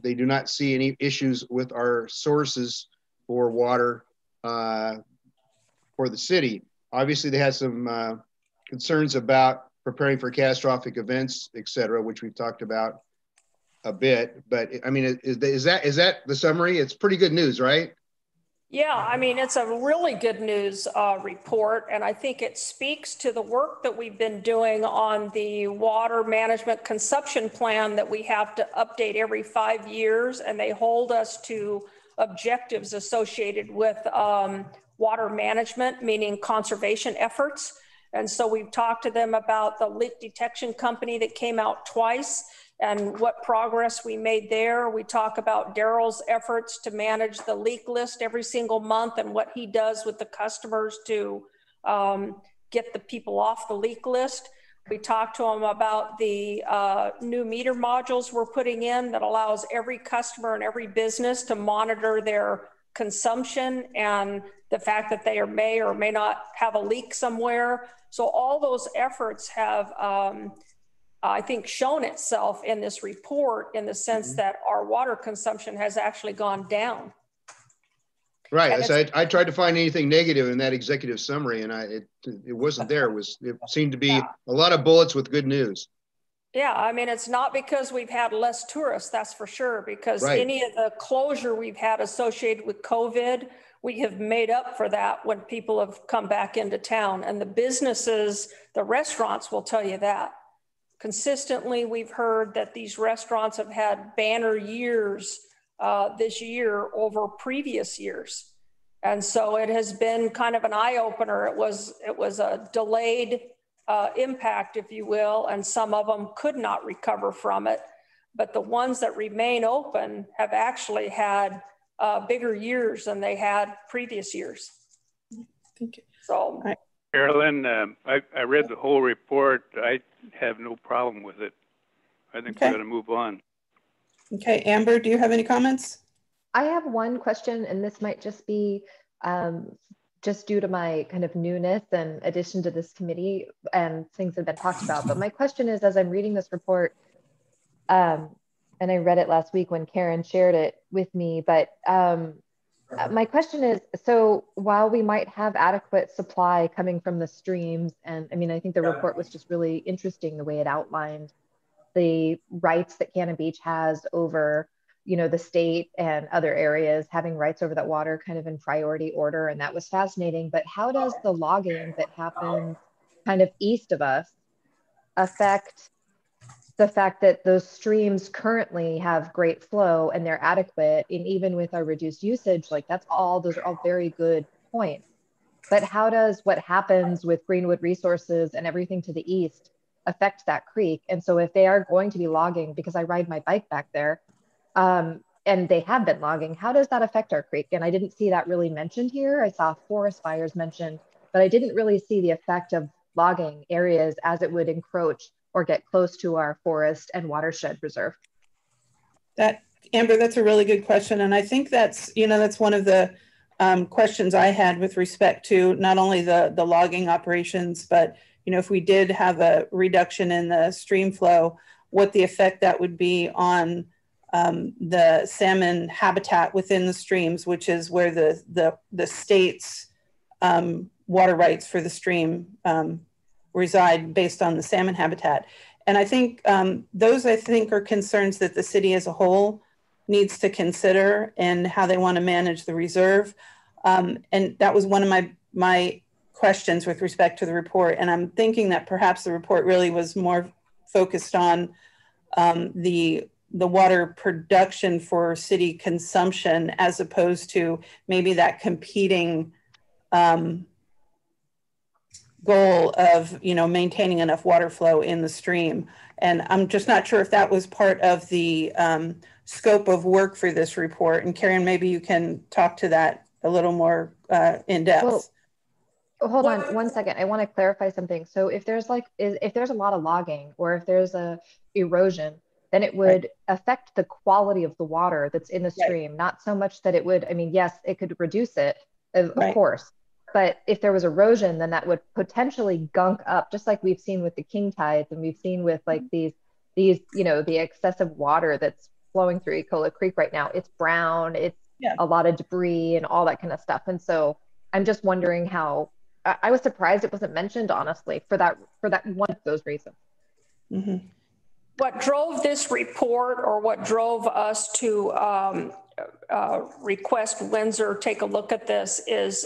do not see any issues with our sources for water for the city. Obviously, they had some concerns about preparing for catastrophic events, et cetera, which we've talked about a bit. But I mean, is that the summary? It's pretty good news, right? Yeah, I mean, it's a really good news report, and I think it speaks to the work that we've been doing on the water management consumption plan that we have to update every 5 years, and they hold us to objectives associated with water management, meaning conservation efforts. And so we've talked to them about the leak detection company that came out twice and what progress we made there. We talk about Daryl's efforts to manage the leak list every single month and what he does with the customers to get the people off the leak list. We talked to him about the new meter modules we're putting in that allows every customer and every business to monitor their consumption and the fact that they may or may not have a leak somewhere. So all those efforts have I think shown itself in this report in the sense that our water consumption has actually gone down. Right. So I tried to find anything negative in that executive summary, and it wasn't there. It seemed to be a lot of bullets with good news. Yeah, I mean, it's not because we've had less tourists, that's for sure, because Right. any of the closure we've had associated with COVID, we have made up for that when people have come back into town. And the businesses, the restaurants will tell you that. Consistently, we've heard that these restaurants have had banner years this year over previous years. And so it has been kind of an eye opener. It was a delayed impact, if you will, and some of them could not recover from it. But the ones that remain open have actually had bigger years than they had previous years. Thank you. So, Carolyn, I read the whole report. I have no problem with it. I think we're going to move on. Okay, Amber, do you have any comments? I have one question, and this might just be just due to my kind of newness and addition to this committee and things that have been talked about. But my question is, as I'm reading this report, and I read it last week when Karen shared it with me, but my question is, so while we might have adequate supply coming from the streams, and I mean, I think the report was just really interesting the way it outlined the rights that Cannon Beach has over, you know, the state and other areas having rights over that water kind of in priority order. And that was fascinating. But how does the logging that happens kind of east of us affect the fact that those streams currently have great flow and they're adequate? And even with our reduced usage, like those are all very good points. But how does what happens with Greenwood Resources and everything to the east affect that creek? And so if they are going to be logging, because I ride my bike back there, and they have been logging, how does that affect our creek? And I didn't see that really mentioned here. I saw forest fires mentioned, but I didn't really see the effect of logging areas as it would encroach or get close to our forest and watershed reserve. Amber, that's a really good question. And I think that's, you know, that's one of the questions I had with respect to not only the logging operations, but, you know, if we did have a reduction in the stream flow, what the effect that would be on the salmon habitat within the streams, which is where the state's water rights for the stream reside based on the salmon habitat. And I think those, I think, are concerns that the city as a whole needs to consider and how they want to manage the reserve. And that was one of my questions with respect to the report. And I'm thinking that perhaps the report really was more focused on the water production for city consumption, as opposed to maybe that competing goal of, you know, maintaining enough water flow in the stream. And I'm just not sure if that was part of the scope of work for this report. And Karen, maybe you can talk to that a little more in depth. Well, hold on one second. I want to clarify something. So if there's if there's a lot of logging or if there's a erosion, then it would affect the quality of the water that's in the stream. Not so much that it would, I mean, yes, it could reduce it, of course. But if there was erosion, then that would potentially gunk up, just like we've seen with the king tides, and we've seen with like these, you know, the excessive water that's flowing through Ecola Creek right now. It's brown, it's a lot of debris and all that kind of stuff. And so I'm just wondering how, I was surprised it wasn't mentioned, honestly, for that one of those reasons. Mm-hmm. What drove this report, or what drove us to request Windsor take a look at this, is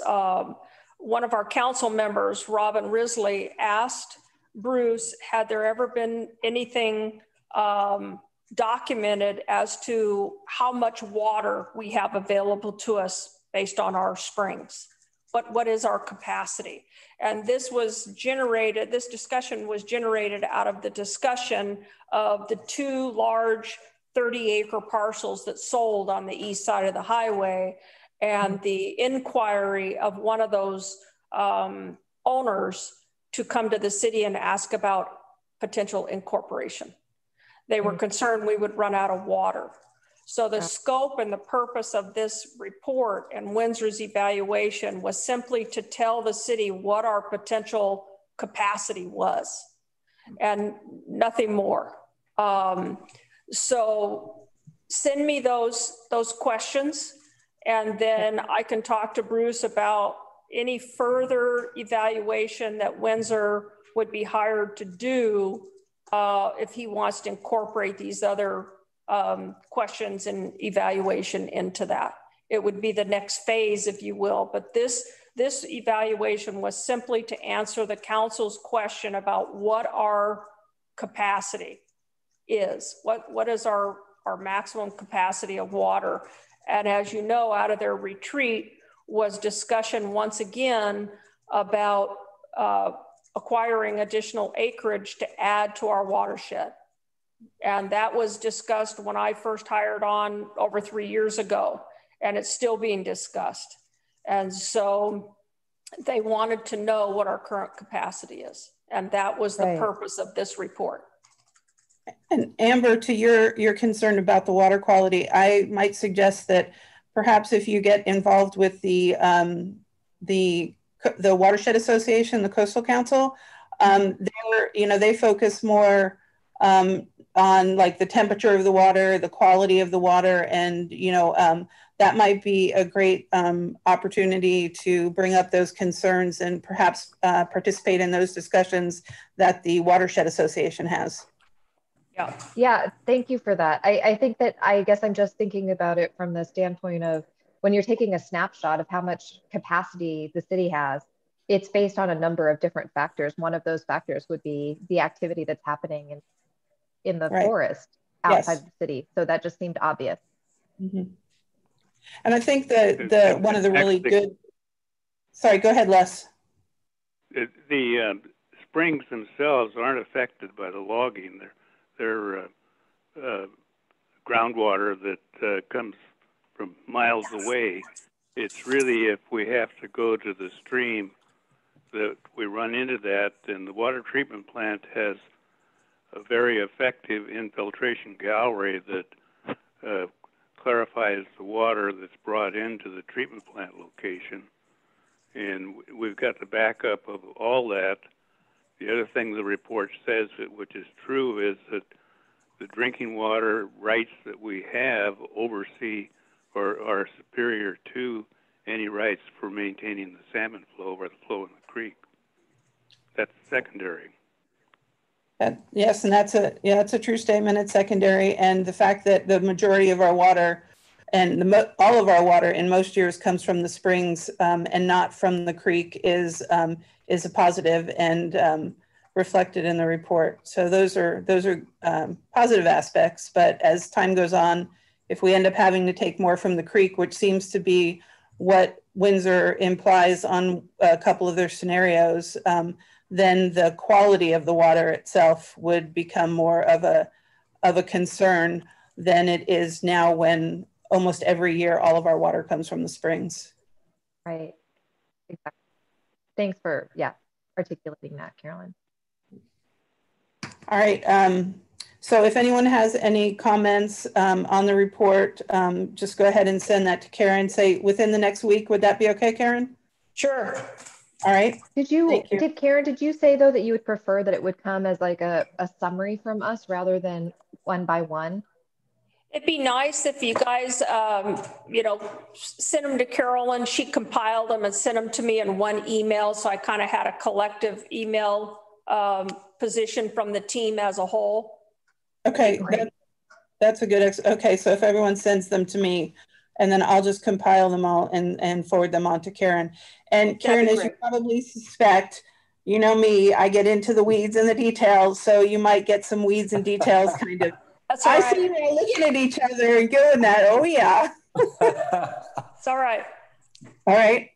one of our council members, Robin Risley, asked Bruce, had there ever been anything documented as to how much water we have available to us based on our springs? What is our capacity? And this discussion was generated out of the discussion of the two large 30-acre parcels that sold on the east side of the highway, and the inquiry of one of those owners to come to the city and ask about potential incorporation. They were concerned we would run out of water. So the scope and the purpose of this report and Windsor's evaluation was simply to tell the city what our potential capacity was, and nothing more. So send me those questions, and then I can talk to Bruce about any further evaluation that Windsor would be hired to do if he wants to incorporate these other questions and evaluation into that. It would be the next phase, if you will, but this evaluation was simply to answer the council's question about what our capacity is. What is our maximum capacity of water? And as you know, out of their retreat was discussion once again about acquiring additional acreage to add to our watershed. And that was discussed when I first hired on over 3 years ago, and it's still being discussed. And so they wanted to know what our current capacity is. And that was the purpose of this report. And Amber, to your concern about the water quality, I might suggest that perhaps if you get involved with the Watershed Association, the Coastal Council, they focus more on like the temperature of the water, the quality of the water, and that might be a great opportunity to bring up those concerns and perhaps participate in those discussions that the Watershed Association has. Yeah, thank you for that. I think that, I guess I'm just thinking about it from the standpoint of when you're taking a snapshot of how much capacity the city has, it's based on a number of different factors. One of those factors would be the activity that's happening in the forest outside the city. So that just seemed obvious. Mm-hmm. And I think that one of the really good, sorry, go ahead, Les. The springs themselves aren't affected by the logging. They're groundwater that comes from miles away. It's really if we have to go to the stream that we run into that, and the water treatment plant has a very effective infiltration gallery that clarifies the water that's brought into the treatment plant location. And we've got the backup of all that. The other thing the report says, which is true, is that the drinking water rights that we have oversee or are superior to any rights for maintaining the salmon flow or the flow in the creek. That's secondary. Yes, and that's a true statement. It's secondary, and the fact that the majority of our water and all of our water in most years comes from the springs and not from the creek is a positive and reflected in the report. So those are positive aspects. But as time goes on, if we end up having to take more from the creek, which seems to be what Windsor implies on a couple of their scenarios, then the quality of the water itself would become more of a concern than it is now, when almost every year all of our water comes from the springs. Right. Exactly. Thanks for articulating that, Carolyn. All right. So if anyone has any comments on the report, just go ahead and send that to Karen. Say within the next week. Would that be okay, Karen? Sure. All right. Karen, did you say though that you would prefer that it would come as like a summary from us rather than one by one? It'd be nice if you guys, send them to Carolyn. She compiled them and sent them to me in one email. So I kind of had a collective email position from the team as a whole. Okay, that's a good, okay. So if everyone sends them to me, and then I'll just compile them all and forward them on to Karen. And Karen, as you probably suspect, you know me, I get into the weeds and the details. So you might get some weeds and details kind of. That's all right. I see you all looking at each other and doing that. Oh yeah. It's all right. All right.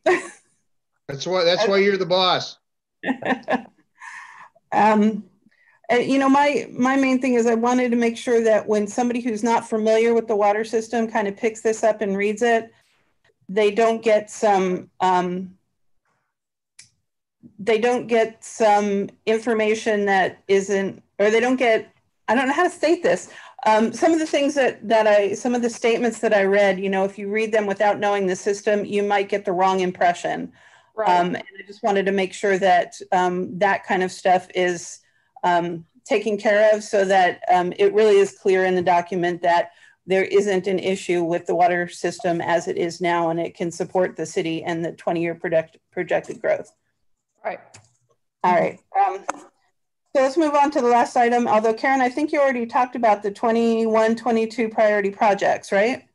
That's why you're the boss. My main thing is I wanted to make sure that when somebody who's not familiar with the water system kind of picks this up and reads it, they don't get some information that isn't, or they don't get, I don't know how to state this. Some of the things some of the statements that I read, if you read them without knowing the system, you might get the wrong impression. Right. And I just wanted to make sure that that kind of stuff is taken care of, so that it really is clear in the document that there isn't an issue with the water system as it is now, and it can support the city and the 20-year projected growth. Right. All right. So let's move on to the last item. Although Karen, I think you already talked about the 21-22 priority projects, right?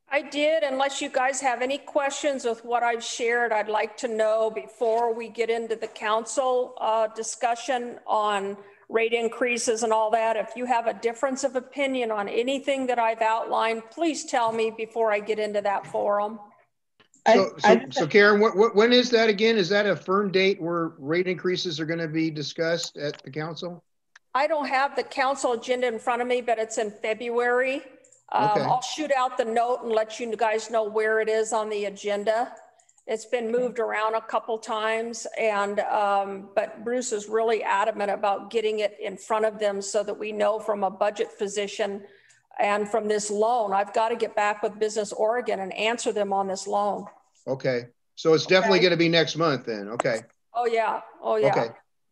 I did. Unless you guys have any questions with what I've shared, I'd like to know before we get into the council discussion on rate increases and all that. If you have a difference of opinion on anything that I've outlined, please tell me before I get into that forum. So Karen, when is that again? Is that a firm date where rate increases are going to be discussed at the council? I don't have the council agenda in front of me, but it's in February. Okay. I'll shoot out the note and let you guys know where it is on the agenda. It's been moved around a couple times, and but Bruce is really adamant about getting it in front of them so that we know from a budget position and from this loan. I've got to get back with Business Oregon and answer them on this loan. Okay. So it's definitely going to be next month then. Okay. Oh yeah. Oh yeah. Okay.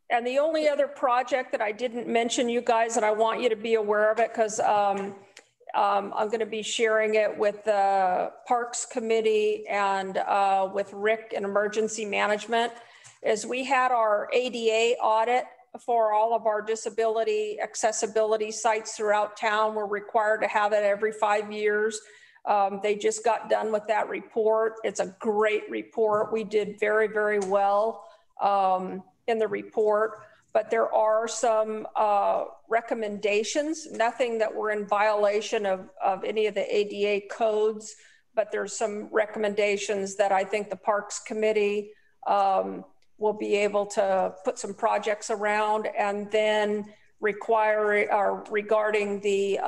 And the only other project that I didn't mention, you guys, and I want you to be aware of it because I'm going to be sharing it with the Parks Committee and with Rick in Emergency Management, is we had our ADA audit for all of our disability accessibility sites throughout town. We're required to have it every 5 years. They just got done with that report. It's a great report. We did very, very well in the report, but there are some recommendations, nothing that were in violation of any of the ADA codes, but there's some recommendations that I think the Parks Committee will be able to put some projects around. And then regarding the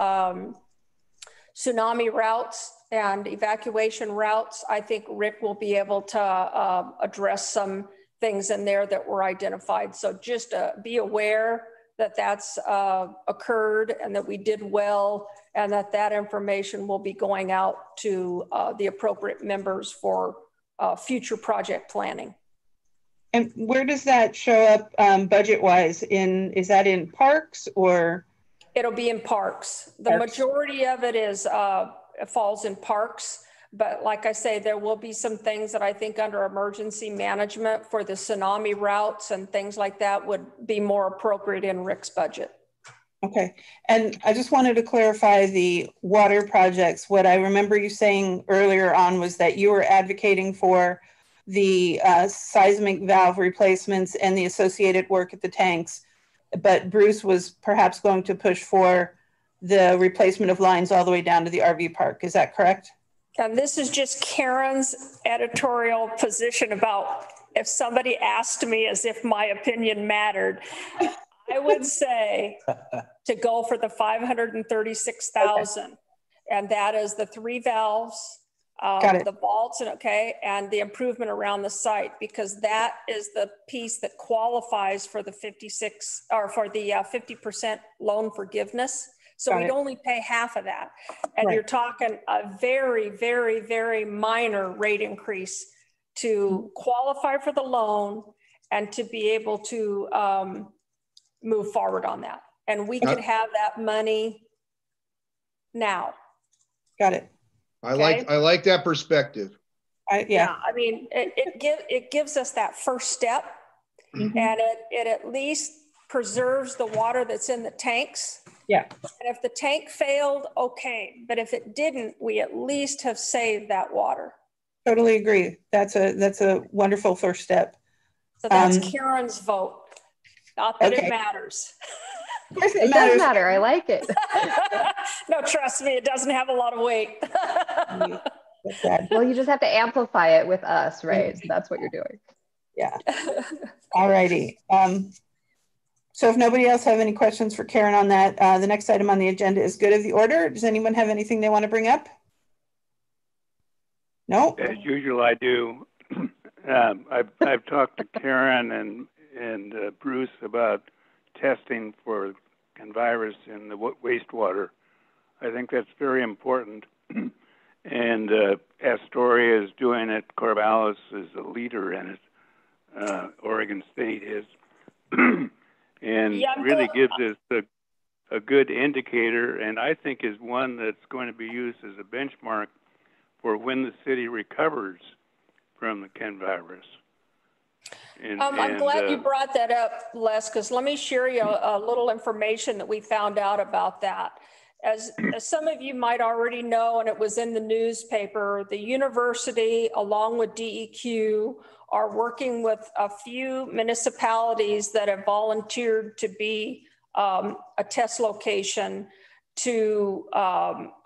tsunami routes and evacuation routes, I think Rick will be able to address some things in there that were identified. So just be aware that that's occurred and that we did well, and that information will be going out to the appropriate members for future project planning. And where does that show up budget-wise? Is that in parks or? It'll be in parks. The majority of it is it falls in parks. But like I say, there will be some things that I think under emergency management for the tsunami routes and things like that would be more appropriate in Rick's budget. Okay. And I just wanted to clarify the water projects. What I remember you saying earlier on was that you were advocating for the seismic valve replacements and the associated work at the tanks, but Bruce was perhaps going to push for the replacement of lines all the way down to the RV park. Is that correct? And this is just Karen's editorial position about if somebody asked me as if my opinion mattered, I would say to go for the 536,000. Okay. And that is the 3 valves, the vaults, and the improvement around the site, because that is the piece that qualifies for the 50% loan forgiveness. So we'd only pay half of that. And you're talking a very, very, very minor rate increase to qualify for the loan and to be able to move forward on that. And we could have that money now. Got it. I like that perspective. Yeah, I mean, it gives us that first step, and it at least preserves the water that's in the tanks. Yeah. And if the tank failed, okay. But if it didn't, we at least have saved that water. Totally agree. That's a wonderful first step. So that's Karen's vote. Not that it matters. It does matter. I like it. No, trust me, it doesn't have a lot of weight. Well, you just have to amplify it with us, right? So that's what you're doing. Yeah. All righty. So if nobody else have any questions for Karen on that, the next item on the agenda is good of the order. Does anyone have anything they want to bring up? No? As usual, I do. I've talked to Karen and Bruce about testing for virus in the wastewater. I think that's very important. And Astoria is doing it. Corvallis is a leader in it. Oregon State is. And really gives us a good indicator, and I think is one that's going to be used as a benchmark for when the city recovers from the virus. I'm glad you brought that up, Les, because let me share you a little information that we found out about that. As some of you might already know, and it was in the newspaper, the university, along with DEQ, are working with a few municipalities that have volunteered to be a test location to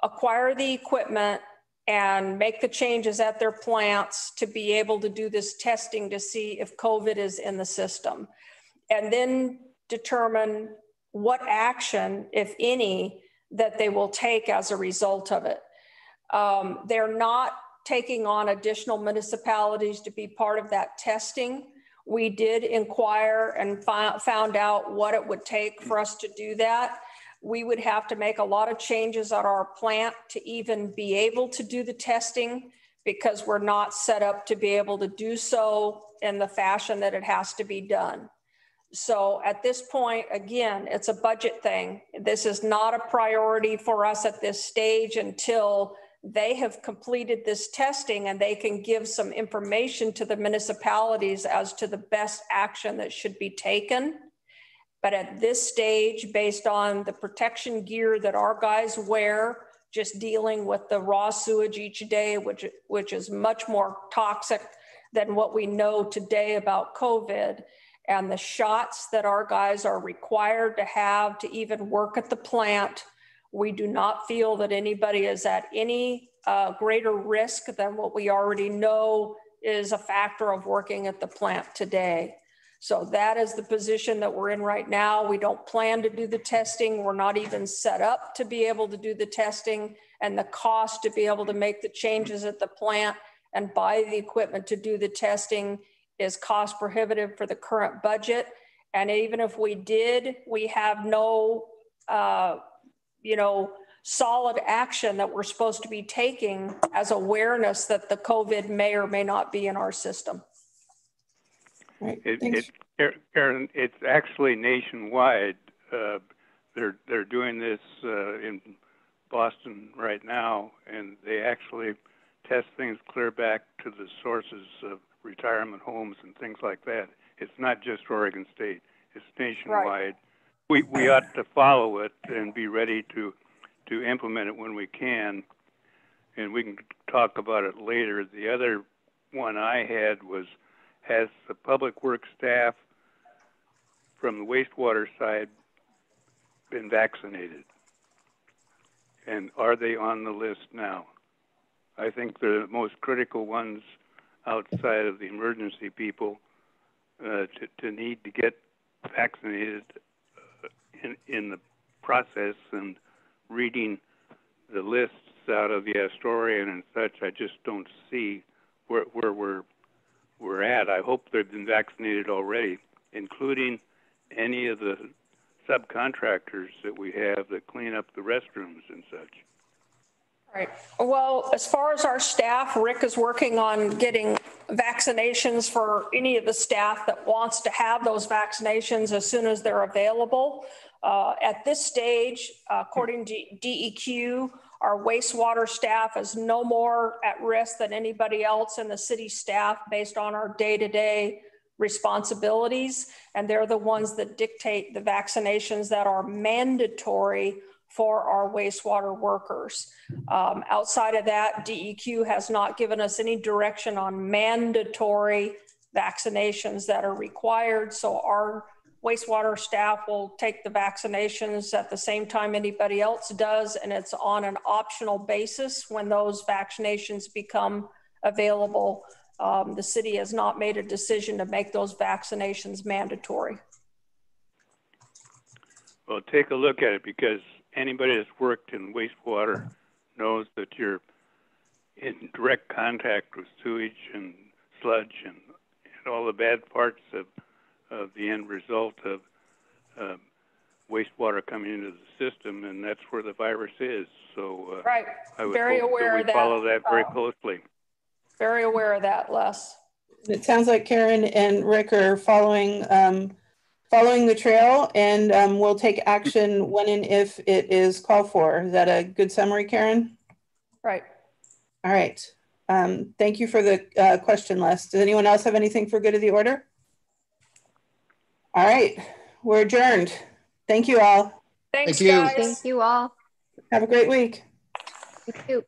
acquire the equipment and make the changes at their plants to be able to do this testing to see if COVID is in the system, and then determine what action, if any, that they will take as a result of it. They're not taking on additional municipalities to be part of that testing. We did inquire and found out what it would take for us to do that. We would have to make a lot of changes at our plant to even be able to do the testing, because we're not set up to be able to do so in the fashion that it has to be done. So at this point, again, it's a budget thing. This is not a priority for us at this stage until they have completed this testing and they can give some information to the municipalities as to the best action that should be taken. But at this stage, based on the protection gear that our guys wear, just dealing with the raw sewage each day, which is much more toxic than what we know today about COVID, and the shots that our guys are required to have to even work at the plant, we do not feel that anybody is at any greater risk than what we already know is a factor of working at the plant today. So that is the position that we're in right now. We don't plan to do the testing. We're not even set up to be able to do the testing, and the cost to be able to make the changes at the plant and buy the equipment to do the testing is cost prohibitive for the current budget. And even if we did, we have no, solid action that we're supposed to be taking as awareness that the COVID may or may not be in our system. Right. Karen, it's actually nationwide. They're doing this in Boston right now, and they actually test things clear back to the sources of retirement homes and things like that. It's not just Oregon State; it's nationwide. Right. We ought to follow it and be ready to implement it when we can, and we can talk about it later. The other one I had was, has the public works staff from the wastewater side been vaccinated? And are they on the list now? I think they're the most critical ones outside of the emergency people to need to get vaccinated in the process. And reading the lists out of the Astorian and such, I just don't see where we're at. I hope they've been vaccinated already, including any of the subcontractors that we have that clean up the restrooms and such. Right. Well, as far as our staff, Rick is working on getting vaccinations for any of the staff that wants to have those vaccinations as soon as they're available. At this stage, according to DEQ, our wastewater staff is no more at risk than anybody else in the city staff based on our day-to-day responsibilities. And they're the ones that dictate the vaccinations that are mandatory for our wastewater workers. Outside of that, DEQ has not given us any direction on mandatory vaccinations that are required. So our wastewater staff will take the vaccinations at the same time anybody else does, and it's on an optional basis when those vaccinations become available. The city has not made a decision to make those vaccinations mandatory. Well, take a look at it, because anybody that's worked in wastewater knows that you're in direct contact with sewage and sludge and all the bad parts of the end result of wastewater coming into the system, and that's where the virus is. So right. I would very hope aware that we of that. follow that very closely. Very aware of that, Les. It sounds like Karen and Rick are following the trail, and we'll take action when and if it is called for. Is that a good summary, Karen? Right. All right. Thank you for the question, Les. Does anyone else have anything for good of the order? All right, we're adjourned. Thank you all. Thanks, Thank you. guys. Thank you all. Have a great week. You too.